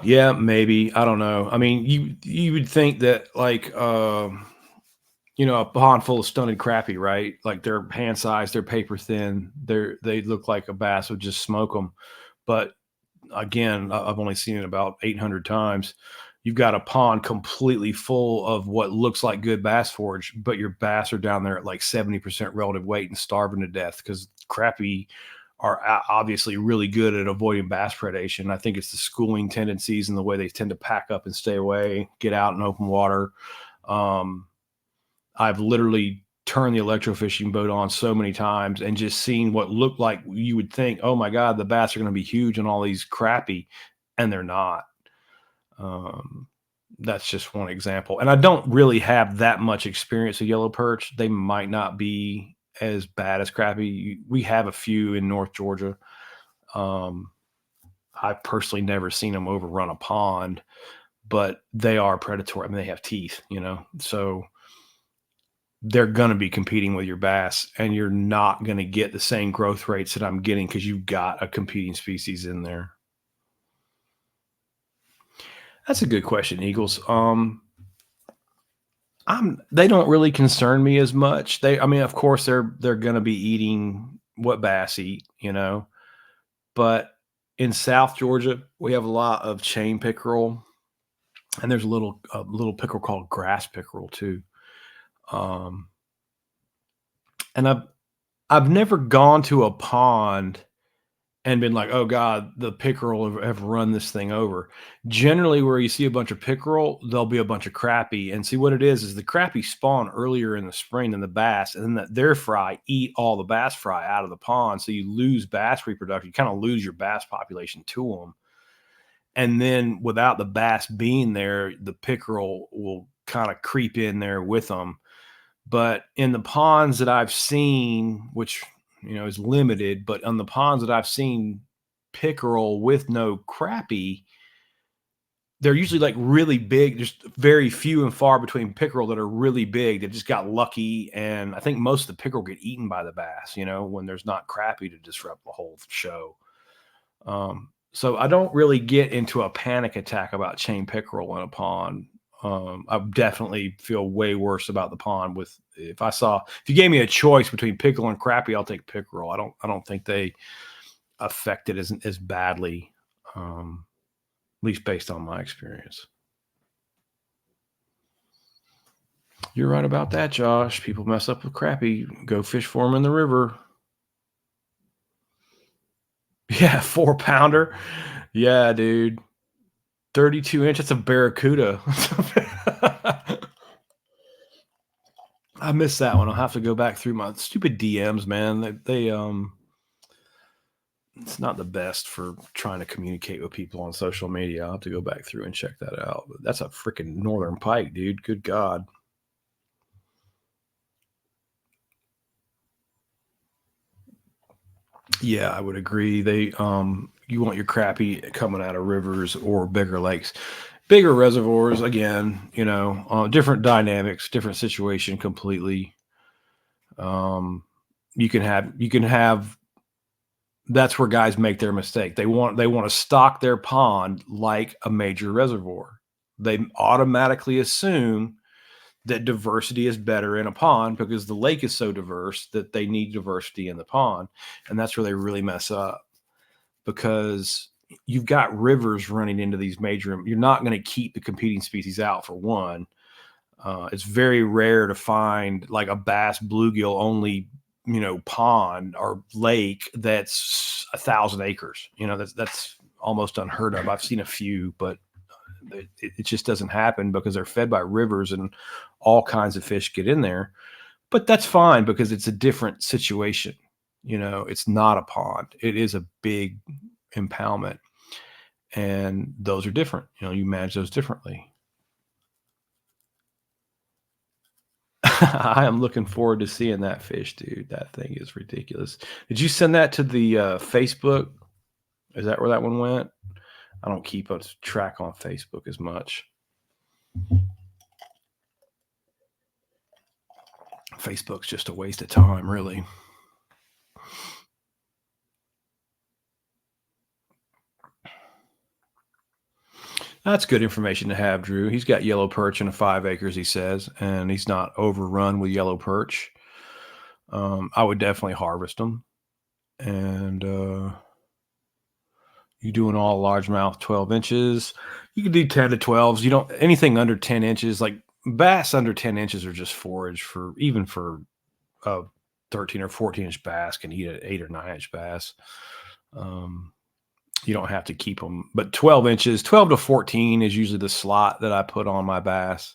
Yeah, maybe. I don't know. I mean, you would think that like a pond full of stunted crappie, right? Like they're hand sized, they're paper thin, they look like a bass would just smoke them. But again, I've only seen it about 800 times. you've got a pond completely full of what looks like good bass forage, but your bass are down there at like 70% relative weight and starving to death because crappie are obviously really good at avoiding bass predation. I think it's the schooling tendencies and the way they tend to pack up and stay away, get out in open water. Um, I've literally turned the electrofishing boat on so many times and just seen what looked like you would think, oh my God, the bass are going to be huge on all these crappie, and they're not. Um, that's just one example. And I don't really have that much experience with yellow perch. They might not be as bad as crappie. We have a few in North Georgia. Um, I've personally never seen them overrun a pond, but they are predatory. I mean, they have teeth, so they're going to be competing with your bass, and you're not going to get the same growth rates that I'm getting because you've got a competing species in there. That's a good question, Eagles. They don't really concern me as much. I mean, of course, they're going to be eating what bass eat, But in South Georgia, we have a lot of chain pickerel, and there's a little pickerel called grass pickerel too. Um, and I've never gone to a pond and been like, "Oh god, the pickerel have run this thing over." Generally, where you see a bunch of pickerel, there'll be a bunch of crappie, and see what it is the crappie spawn earlier in the spring than the bass, and then their fry eat all the bass fry out of the pond, so you lose bass reproduction. You kind of lose your bass population to them, and then without the bass being there, the pickerel will kind of creep in there with them. But in the ponds that I've seen, which is limited, but on the ponds that I've seen pickerel with no crappie, they're usually like really big. There's very few and far between pickerel that are really big. They just got lucky, and I think most of the pickerel get eaten by the bass. When there's not crappie to disrupt the whole show. So I don't really get into a panic attack about chain pickerel in a pond. I definitely feel way worse about the pond if you gave me a choice between pickerel and crappie, I'll take pickerel. I don't think they affect it as badly, at least based on my experience. You're right about that, Josh. People mess up with crappie. Go fish for them in the river. Yeah, 4 pounder. Yeah, dude. 32 inch. That's a barracuda. I missed that one. I'll have to go back through my stupid DMs, man. It's not the best for trying to communicate with people on social media. I'll have to go back through and check that out. But that's a freaking northern pike, dude. Good God. Yeah, I would agree. You want your crappie coming out of rivers or bigger lakes, bigger reservoirs. Again, different dynamics, different situation completely. Um, you can have. That's where guys make their mistake. They want to stock their pond like a major reservoir. They automatically assume that diversity is better in a pond because the lake is so diverse that they need diversity in the pond, and that's where they really mess up because you've got rivers running into these major. You're not going to keep the competing species out for one. It's very rare to find like a bass bluegill only, pond or lake that's 1,000 acres. That's almost unheard of. I've seen a few, but it just doesn't happen because they're fed by rivers and all kinds of fish get in there. But that's fine because it's a different situation. It's not a pond. It is a big impoundment, and those are different. You manage those differently. I am looking forward to seeing that fish, dude. That thing is ridiculous. Did you send that to the Facebook? Is that where that one went? I don't keep a track on Facebook as much. Facebook's just a waste of time, really. That's good information to have, Drew. He's got yellow perch in 5 acres, he says, and he's not overrun with yellow perch. I would definitely harvest them. And you doing all largemouth 12 inches. You can do 10 to 12s. You don't anything under 10 inches, like bass under 10 inches are just forage for even for a 13 or 14-inch bass can eat an 8 or 9-inch bass. Um, you don't have to keep them, but 12 inches, 12 to 14 is usually the slot that I put on my bass.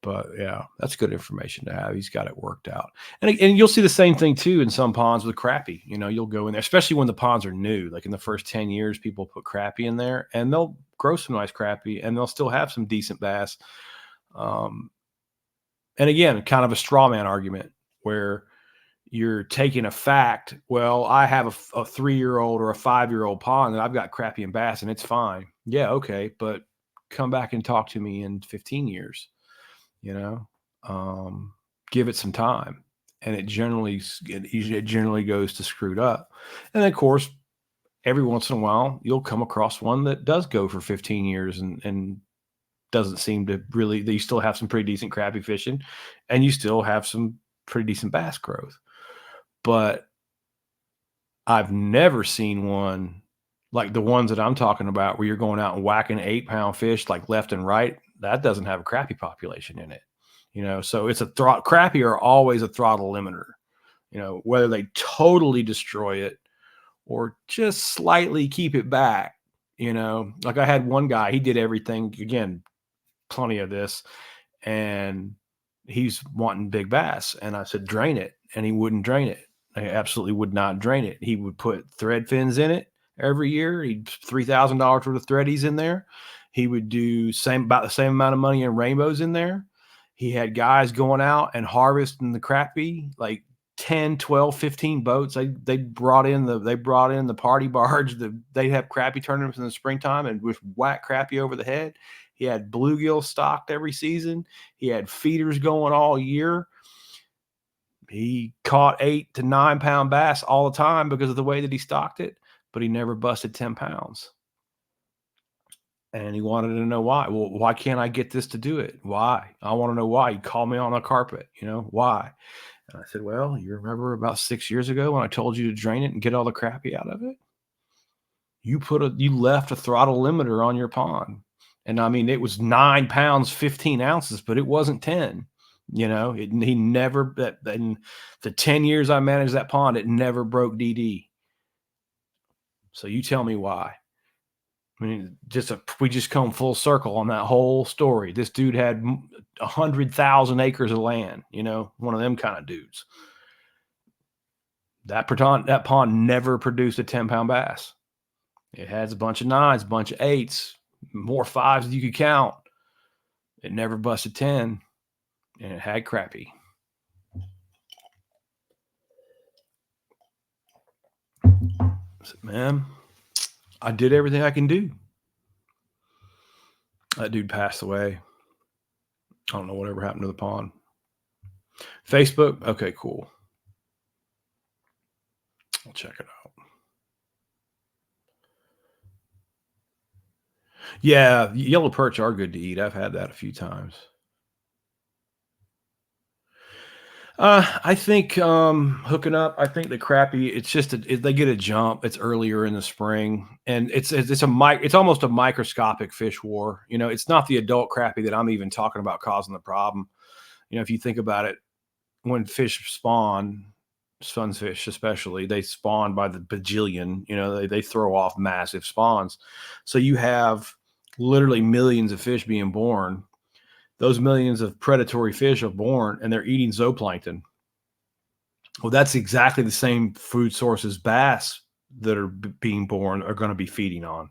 But yeah, that's good information to have. He's got it worked out. And you'll see the same thing too in some ponds with crappie. You'll go in there, especially when the ponds are new. Like in the first 10 years, people put crappie in there and they'll grow some nice crappie and they'll still have some decent bass. Um, and again, kind of a straw man argument where you're taking a fact. Well, I have a 3-year-old or a 5-year-old pond and I've got crappie and bass and it's fine. Yeah, okay, but come back and talk to me in 15 years. You know, um, give it some time, and it generally goes to screwed up. And then, of course, every once in a while, you'll come across one that does go for 15 years and doesn't seem to really. You still have some pretty decent crappie fishing, and you still have some pretty decent bass growth. But I've never seen one like the ones that I'm talking about, where you're going out and whacking 8-pound fish like left and right. That doesn't have a crappie population in it. So it's a crappie are always a throttle limiter. Whether they totally destroy it or just slightly keep it back. Like I had one guy, he did everything again, plenty of this, and he's wanting big bass. And I said, drain it. And he wouldn't drain it. I absolutely would not drain it. He would put thread fins in it every year. He'd $3,000 worth of threadies in there. He would do about the same amount of money in rainbows in there. He had guys going out and harvesting the crappie, like 10, 12, 15 boats. They brought in the party barge. They have crappie tournaments in the springtime and with whack crappie over the head. He had bluegill stocked every season. He had feeders going all year. He caught 8 to 9 pound bass all the time because of the way that he stocked it, but he never busted 10 pounds. And he wanted to know why. Well, why can't I get this to do it? Why? I want to know why. He called me on a carpet, why? And I said, well, you remember about 6 years ago when I told you to drain it and get all the crappie out of it? You left a throttle limiter on your pond. And I mean, it was 9 pounds, 15 ounces, but it wasn't 10. He never, in the 10 years I managed that pond, it never broke DD. So you tell me why. I mean, we just come full circle on that whole story. This dude had 100,000 acres of land, one of them kind of dudes. That pond never produced a 10-pound bass. It has a bunch of 9s, a bunch of 8s, more 5s than you could count. It never busted 10, and it had crappie. I said, man, I did everything I can do. That dude passed away. I don't know whatever happened to the pond. Facebook? Okay, cool. I'll check it out. Yeah, yellow perch are good to eat. I've had that a few times. I think hooking up. I think the crappie. It's just they get a jump. It's earlier in the spring, and it's almost a microscopic fish war. It's not the adult crappie that I'm even talking about causing the problem. If you think about it, when fish spawn, sunfish especially, they spawn by the bajillion. They throw off massive spawns, so you have literally millions of fish being born. Those millions of predatory fish are born and they're eating zooplankton. Well, that's exactly the same food source as bass that are being born are going to be feeding on.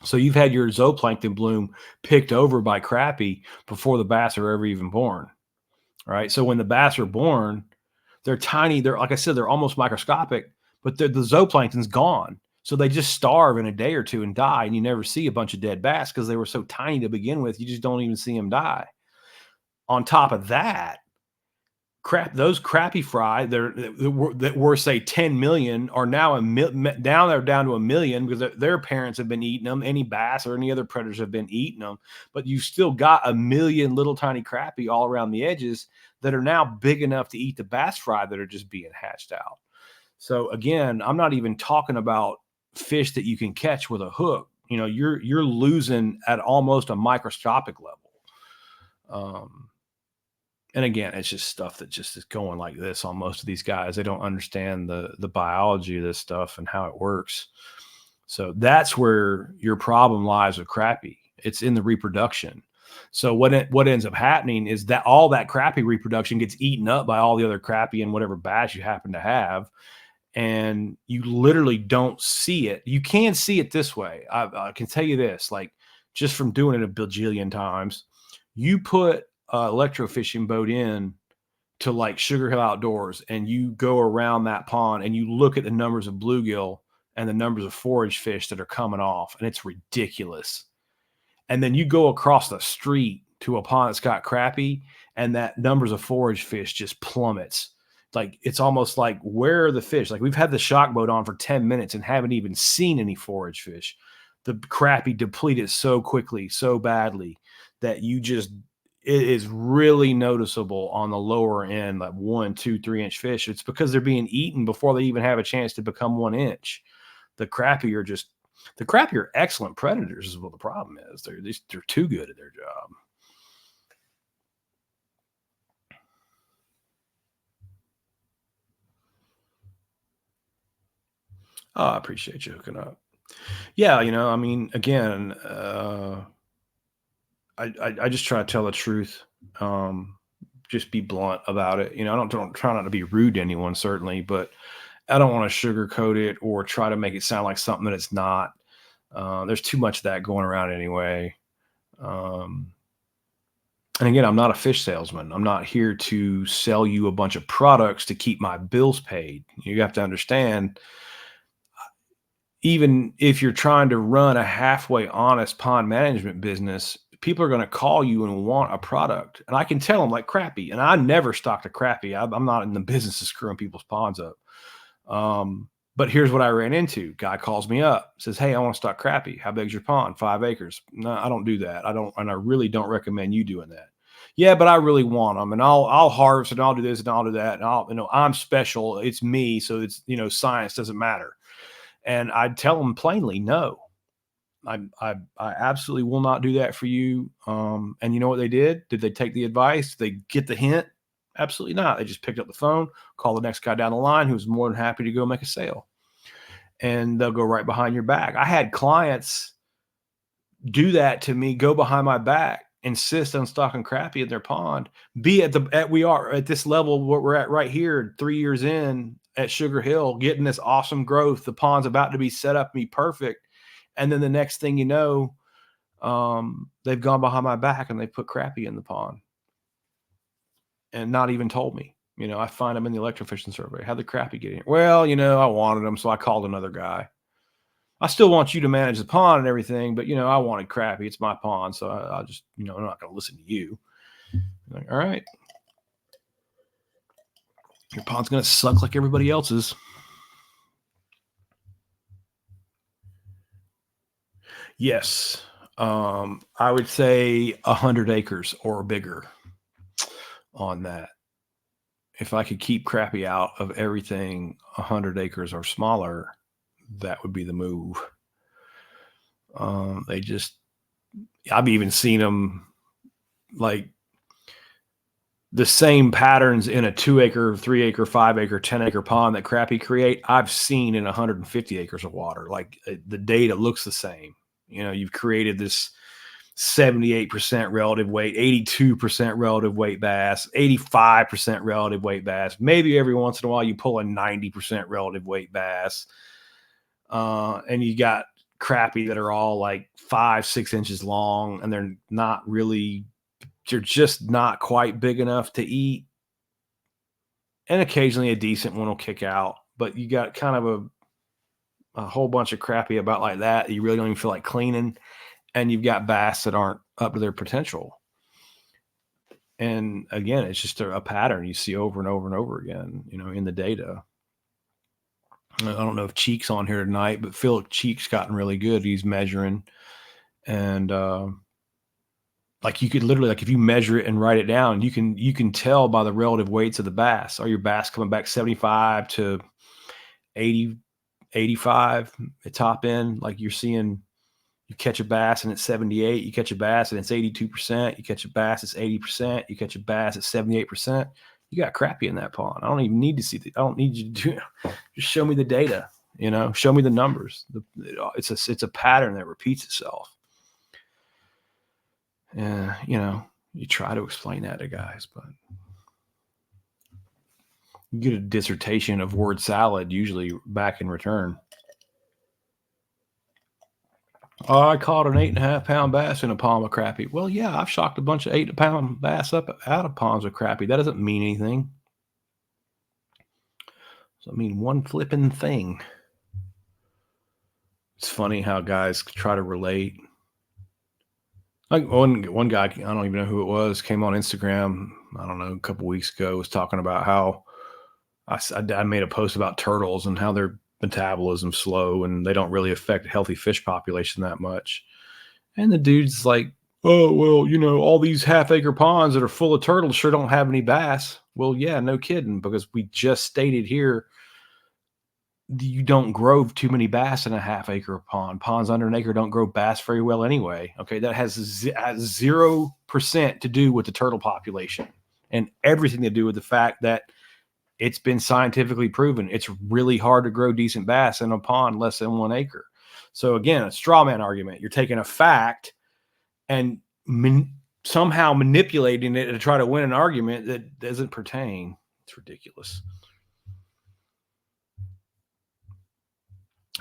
So you've had your zooplankton bloom picked over by crappie before the bass are ever even born. Right. So when the bass are born, they're tiny. They're, like I said, they're almost microscopic, but the zooplankton's gone. So they just starve in a day or two and die, and you never see a bunch of dead bass because they were so tiny to begin with. You just don't even see them die. On top of that, those crappie fry that were say 10 million are now they're down to 1 million because their parents have been eating them. Any bass or any other predators have been eating them, but you've still got 1 million little tiny crappie all around the edges that are now big enough to eat the bass fry that are just being hatched out. So again, I'm not even talking about fish that you can catch with a hook. you're losing at almost a microscopic level. Um, and again, it's just stuff that just is going like this on most of these guys. They don't understand the biology of this stuff and how it works. So that's where your problem lies with crappie. It's in the reproduction. So what ends up happening is that all that crappie reproduction gets eaten up by all the other crappie in whatever batch you happen to have, and you literally don't see it. You can see it this way. I can tell you this, like just from doing it a bajillion times, you put an electrofishing boat in to like Sugar Hill Outdoors, and you go around that pond and you look at the numbers of bluegill and the numbers of forage fish that are coming off, and it's ridiculous. And then you go across the street to a pond that's got crappie, and that numbers of forage fish just plummets. Like it's almost like, where are the fish? Like we've had the shock boat on for 10 minutes and haven't even seen any forage fish. The crappie depleted so quickly, so badly, that it is really noticeable on the lower end, like 1, 2, 3 inch fish. It's because they're being eaten before they even have a chance to become 1 inch. The crappie are just the crappie are excellent predators is what the problem is. They're too good at their job. Oh, I appreciate you hooking up. Yeah, I mean, again, I just try to tell the truth. Just be blunt about it. I don't try not to be rude to anyone, certainly, but I don't want to sugarcoat it or try to make it sound like something that it's not. There's too much of that going around anyway. Um, and again, I'm not a fish salesman. I'm not here to sell you a bunch of products to keep my bills paid. You have to understand, even if you're trying to run a halfway honest pond management business, people are going to call you and want a product. And I can tell them like crappie. And I never stocked a crappie. I'm not in the business of screwing people's ponds up. But here's what I ran into. Guy calls me up, says, "Hey, I want to stock crappie. How big's your pond?" 5 acres. No, I don't do that. And I really don't recommend you doing that. Yeah, but I really want them, and I'll harvest, and I'll do this, and I'll do that, and I'm special. It's me, so it's science doesn't matter. And I'd tell them plainly, no, I absolutely will not do that for you. And you know what they did? Did they take the advice? Did they get the hint? Absolutely not. They just picked up the phone, called the next guy down the line who was more than happy to go make a sale. And they'll go right behind your back. I had clients do that to me, go behind my back, insist on stocking crappie in their pond, be we are at this level what we're at right here, 3 years in at Sugar Hill, getting this awesome growth. The pond's about to be set up, be perfect. And then the next thing you know, they've gone behind my back and they put crappie in the pond and not even told me. I find them in the electrofishing survey. How'd the crappie get in here? Well, I wanted them, so I called another guy. I still want you to manage the pond and everything, but I wanted crappie. It's my pond, so I just, I'm not going to listen to you. I'm like, all right, your pond's going to suck like everybody else's. Yes, I would say 100 acres or bigger on that. If I could keep crappie out of everything 100 acres or smaller, that would be the move. They just, I've even seen them like the same patterns in a 2 acre, 3 acre, 5 acre, 10 acre pond that crappie create. I've seen in 150 acres of water. Like the data looks the same. You've created this 78% relative weight, 82% relative weight bass, 85% relative weight bass. Maybe every once in a while you pull a 90% relative weight bass. And you got crappie that are all like 5, 6 inches long, and they're just not quite big enough to eat. And occasionally a decent one will kick out, but you got kind of a whole bunch of crappie about like that. You really don't even feel like cleaning. And you've got bass that aren't up to their potential. And again, it's just a pattern you see over and over and over again, in the data. I don't know if Cheek's on here tonight, but Phil Cheek's gotten really good. He's measuring, and like you could literally, like if you measure it and write it down, you can tell by the relative weights of the bass. Are your bass coming back 75 to 80, 85 at top end? Like you're seeing You catch a bass and it's 78. You catch a bass and it's 82%. You catch a bass, it's 80%. You catch a bass, it's 78%. You got crappie in that pond. I don't even need to see I don't need you to do just show me the data, show me the numbers. It's a pattern that repeats itself. And, you try to explain that to guys, but you get a dissertation of word salad usually back in return. Oh, I caught an 8.5 pound bass in a pond of crappie. Well, yeah, I've shocked a bunch of 8 pound bass up out of ponds of crappie. That doesn't mean anything. Doesn't mean one flipping thing. It's funny how guys try to relate. Like one guy, I don't even know who it was, came on Instagram, I don't know, a couple weeks ago, was talking about how I made a post about turtles and how their metabolism's slow and they don't really affect healthy fish population that much. And the dude's like, oh, well, all these half-acre ponds that are full of turtles sure don't have any bass. Well, yeah, no kidding, because we just stated here you don't grow too many bass in a half-acre pond. Ponds under an acre don't grow bass very well anyway. Okay, that has 0% to do with the turtle population and everything to do with the fact that it's been scientifically proven it's really hard to grow decent bass in a pond less than 1 acre. So again, a straw man argument. You're taking a fact and somehow manipulating it to try to win an argument that doesn't pertain. It's ridiculous.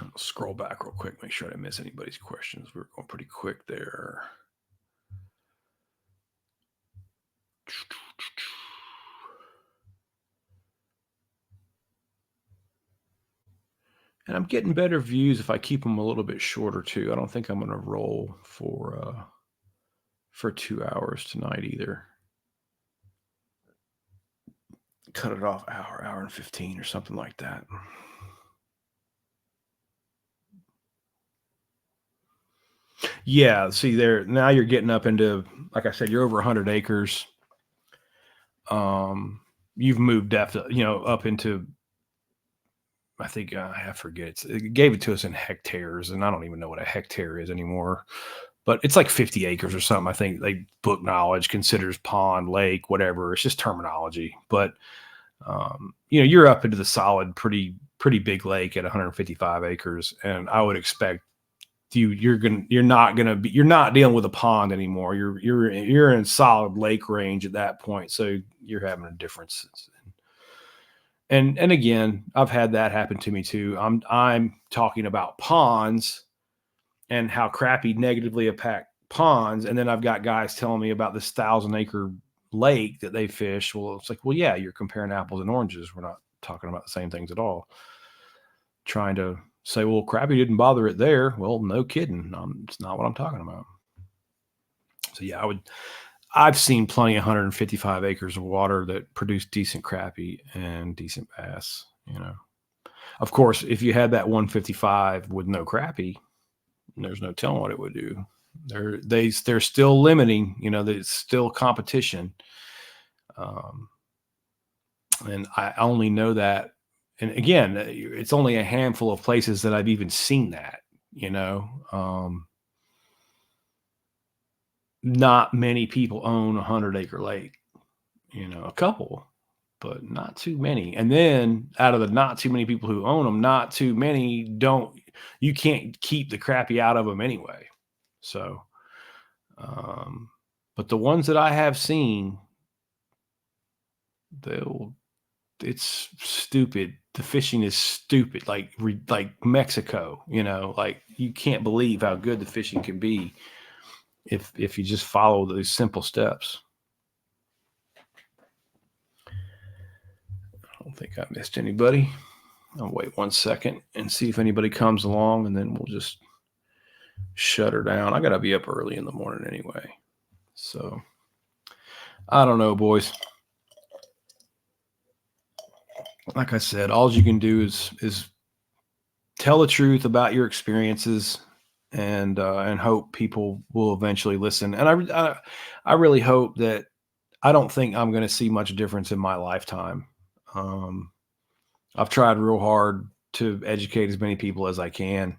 I'll scroll back real quick, make sure I didn't miss anybody's questions. We were going pretty quick there. And I'm getting better views if I keep them a little bit shorter too. I don't think I'm going to roll for 2 hours tonight either. Cut it off hour and 15 or something like that. Yeah, see there now you're getting up into, like I said, you're over 100 acres. You've moved definitely, up into, I think I forget. It gave it to us in hectares, and I don't even know what a hectare is anymore. But it's like 50 acres or something. I think they book knowledge considers pond, lake, whatever. It's just terminology. But you're up into the solid, pretty big lake at 155 acres, and I would expect you're not dealing with a pond anymore. You're in solid lake range at that point. So you're having a difference. And again, I've had that happen to me too. I'm talking about ponds and how crappie negatively impact ponds, and then I've got guys telling me about this 1,000-acre lake that they fish. Well, it's like, well, yeah, you're comparing apples and oranges. We're not talking about the same things at all. Trying to say, well, crappie didn't bother it there. Well, no kidding. It's not what I'm talking about. So yeah, I've seen plenty of 155 acres of water that produce decent crappie and decent bass. Of course, if you had that 155 with no crappie, there's no telling what it would do. They're still limiting. There's still competition, and I only know that. And again, it's only a handful of places that I've even seen that. Not many people own a 100-acre lake. A couple, but not too many. And then out of the not too many people who own them, not too many don't. You can't keep the crappie out of them anyway. So, but the ones that I have seen, it's stupid. The fishing is stupid, like Mexico. Like you can't believe how good the fishing can be if you just follow those simple steps. I don't think I missed anybody. I'll wait 1 second and see if anybody comes along, and then we'll just shut her down. I got to be up early in the morning anyway. So I don't know, boys. Like I said, all you can do is tell the truth about your experiences and hope people will eventually listen. And I really hope that I don't think I'm going to see much difference in my lifetime. I've tried real hard to educate as many people as I can.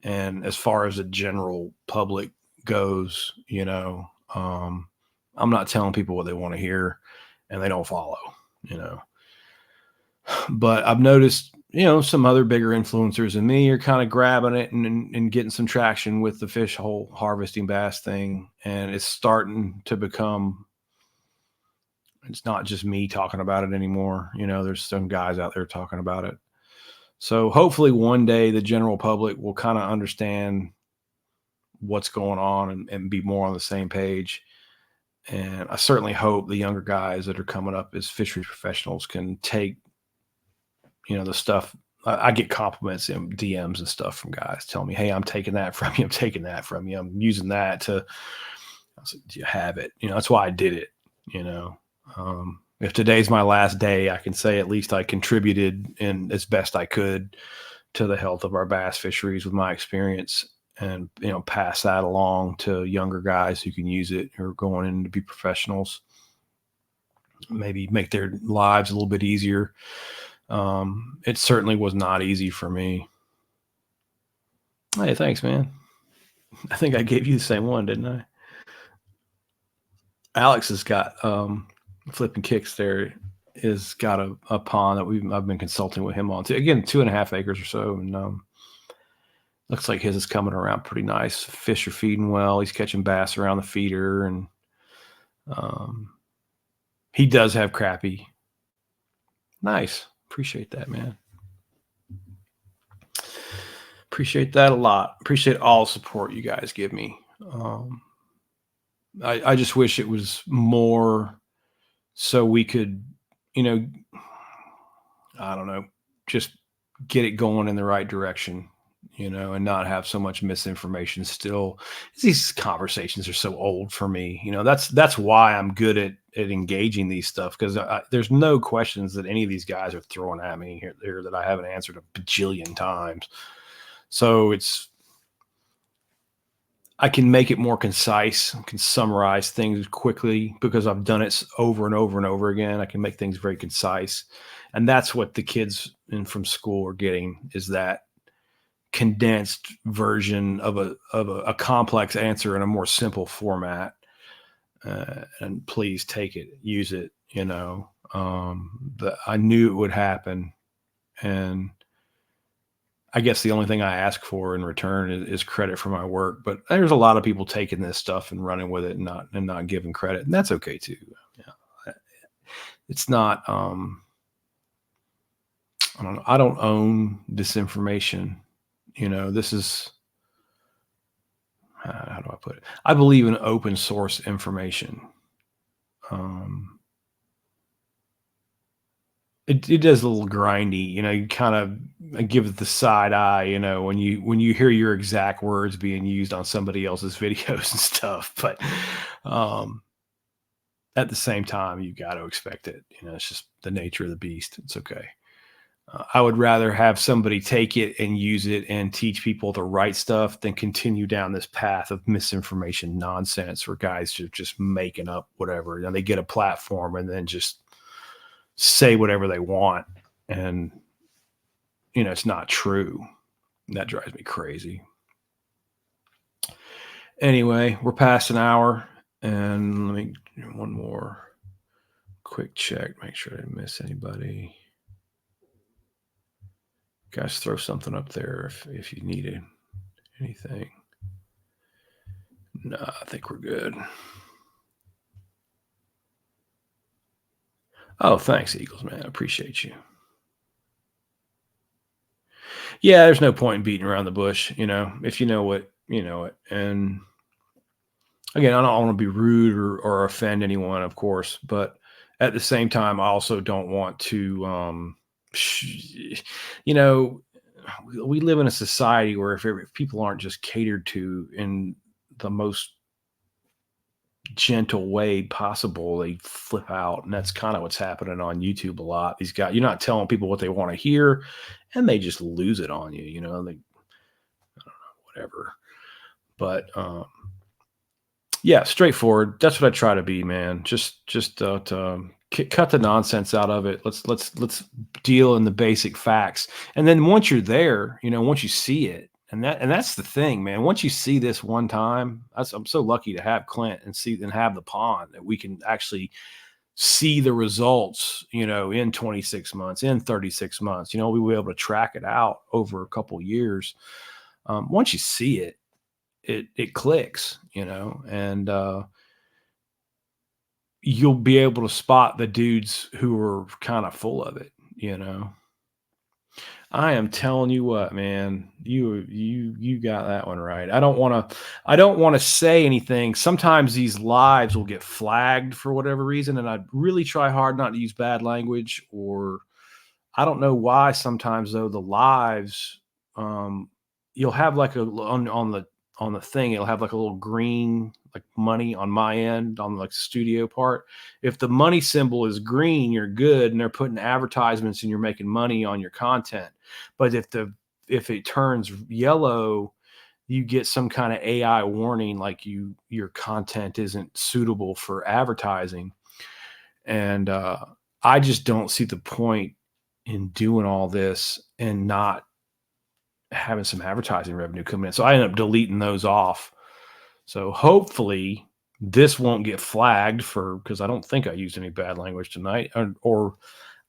And as far as the general public goes, I'm not telling people what they want to hear, and they don't follow, you know. But I've noticed, some other bigger influencers than me are kind of grabbing it and getting some traction with the fish hole harvesting bass thing. And it's starting to become, it's not just me talking about it anymore. There's some guys out there talking about it. So hopefully one day the general public will kind of understand what's going on and be more on the same page. And I certainly hope the younger guys that are coming up as fisheries professionals can take, the stuff. I get compliments in DMs and stuff from guys telling me, "Hey, I'm taking that from you. I'm taking that from you. I'm using that to." I was like, "Do you have it?" That's why I did it. If today's my last day, I can say at least I contributed in as best I could to the health of our bass fisheries with my experience, and pass that along to younger guys who can use it, who are going in to be professionals, maybe make their lives a little bit easier. It certainly was not easy for me. Hey, thanks, man. I think I gave you the same one, didn't I? Alex has got flipping kicks there, is got a pond that I've been consulting with him on too. Again, 2.5 acres or so, and looks like his is coming around pretty nice. Fish are feeding well. He's catching bass around the feeder, and he does have crappie. Nice. Appreciate that, man. Appreciate that a lot. Appreciate all the support you guys give me. I just wish it was more so we could, you know, I don't know, just get it going in the right direction, and not have so much misinformation still. These conversations are so old for me. That's why I'm good at engaging these stuff, because there's no questions that any of these guys are throwing at me here that I haven't answered a bajillion times. So I can make it more concise. I can summarize things quickly because I've done it over and over and over again. I can make things very concise. And that's what the kids from school are getting, is that condensed version of a complex answer in a more simple format. And please take it, use it, I knew it would happen. And I guess the only thing I ask for in return is credit for my work. But there's a lot of people taking this stuff and running with it and not giving credit, and that's okay too. Yeah. It's not. I don't know. I don't own disinformation. This is, how do I put it? I believe in open source information. It does a little grindy, you kind of give it the side eye, when you hear your exact words being used on somebody else's videos and stuff. But at the same time, you got to expect it. It's just the nature of the beast. It's okay. I would rather have somebody take it and use it and teach people the right stuff than continue down this path of misinformation nonsense where guys are just making up whatever. They get a platform and then just say whatever they want, and it's not true. That drives me crazy. Anyway, we're past an hour, and let me do one more quick check, make sure I didn't miss anybody. Guys, throw something up there if you needed anything. No, I think we're good. Oh, thanks, Eagles, man. I appreciate you. Yeah, there's no point in beating around the bush. If you know it, you know it. And again, I don't want to be rude or offend anyone, of course, but at the same time, I also don't want to, you know, we live in a society where if people aren't just catered to in the most gentle way possible, they flip out. And that's kind of what's happening on YouTube a lot. These guys, you're not telling people what they want to hear, and they just lose it on you, they, I don't know, whatever. But yeah, straightforward. That's what I try to be, man. Just to cut the nonsense out of it. Let's deal in the basic facts. And then once you're there, once you see it, And that's the thing, man. Once you see this one time, I'm so lucky to have Clint and have the pond that we can actually see the results, in 26 months, in 36 months. We will be able to track it out over a couple years. Once you see it, it clicks, and you'll be able to spot the dudes who are kind of full of it. I am telling you what, man, you got that one right. I don't want to say anything. Sometimes these lives will get flagged for whatever reason, and I really try hard not to use bad language. Or I don't know why sometimes though the lives, um you'll have like on the thing, it'll have like a little green like money on my end on like the studio part. If the money symbol is green, you're good, and they're putting advertisements and you're making money on your content. But if it turns yellow, you get some kind of AI warning like your content isn't suitable for advertising. And I just don't see the point in doing all this and not having some advertising revenue coming in. So I end up deleting those off. So hopefully this won't get flagged for, because I don't think I used any bad language tonight, or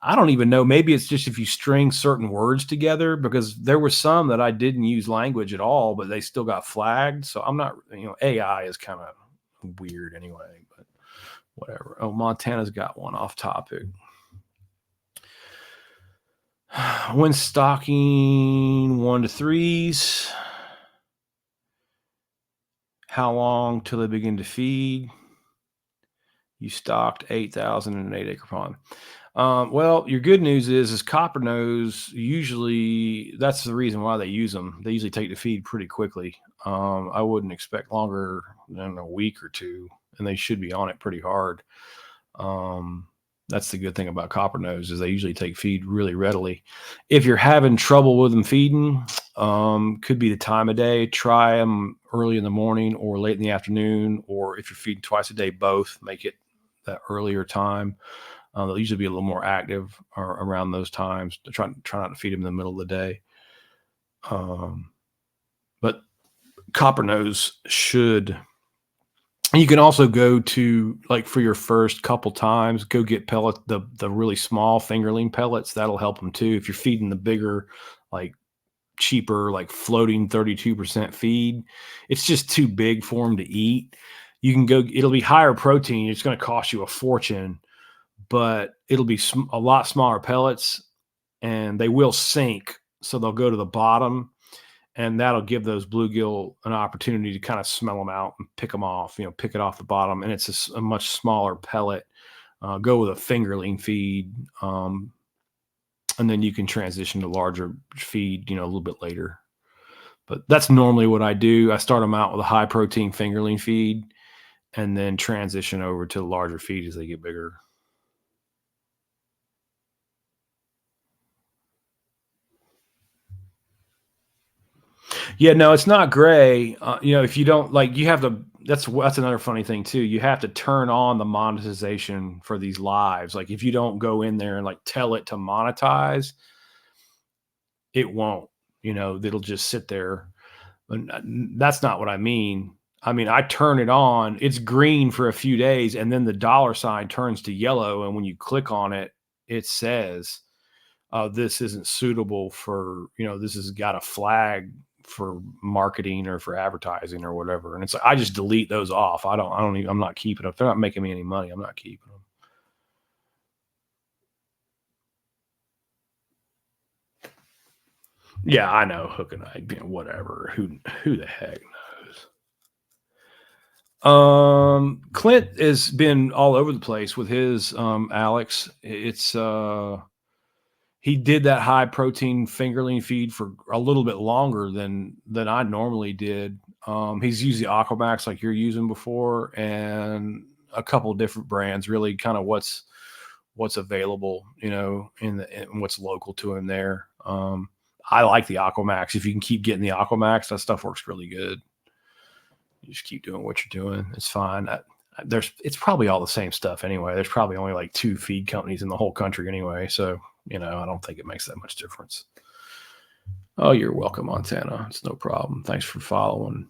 I don't even know. Maybe it's just if you string certain words together, because there were some that I didn't use language at all, but they still got flagged. So I'm not, AI is kind of weird anyway, but whatever. Oh, Montana's got one off topic. When stocking 1 to 3s, how long till they begin to feed? You stocked 8,000 in an 8-acre pond. Well, your good news is copper nose. Usually, that's the reason why they use them. They usually take the feed pretty quickly. I wouldn't expect longer than a week or two, and they should be on it pretty hard. That's the good thing about copper nose is they usually take feed really readily. If you're having trouble with them feeding, could be the time of day. Try them early in the morning or late in the afternoon, or if you're feeding twice a day, both. Make it that earlier time. They'll usually be a little more active around those times. Try not to feed them in the middle of the day. But copper nose should. You can also go to, like, for your first couple times, go get pellet the really small fingerling pellets. That'll help them too. If you're feeding the bigger, like cheaper, like floating 32% feed, it's just too big for them to eat. You can go. It'll be higher protein. It's going to cost you a fortune, but it'll be a lot smaller pellets, and they will sink, so they'll go to the bottom, and that'll give those bluegill an opportunity to kind of smell them out and pick them off. Pick it off the bottom, and it's a much smaller pellet. Go with a fingerling feed, and then you can transition to larger feed, a little bit later. But that's normally what I do. I start them out with a high protein fingerling feed, and then transition over to the larger feed as they get bigger. Yeah, no, it's not gray. If you don't like, you have to. That's another funny thing too. You have to turn on the monetization for these lives. Like, if you don't go in there and like tell it to monetize, it won't. It'll just sit there. And that's not what I mean. I mean, I turn it on. It's green for a few days, and then the dollar sign turns to yellow. And when you click on it, it says, this isn't suitable for, this has got a flag for marketing or for advertising or whatever. And it's like, I just delete those off. I'm not keeping them. If they're not making me any money, I'm not keeping them. Yeah, I know. Hook and eye, whatever. Who the heck knows? Clint has been all over the place with his, Alex. It's, he did that high protein fingerling feed for a little bit longer than I normally did. He's used the Aquamax like you're using before, and a couple of different brands. Really, kind of what's available, in what's local to him there. I like the Aquamax. If you can keep getting the Aquamax, that stuff works really good. You just keep doing what you're doing. It's fine. It's probably all the same stuff anyway. There's probably only like 2 feed companies in the whole country anyway. So, I don't think it makes that much difference. Oh, you're welcome, Montana. It's no problem. Thanks for following.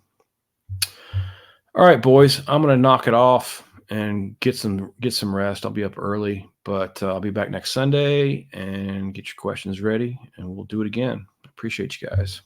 All right, boys, I'm gonna knock it off and get some rest. I'll be up early, but I'll be back next Sunday and get your questions ready, and we'll do it again. Appreciate you guys.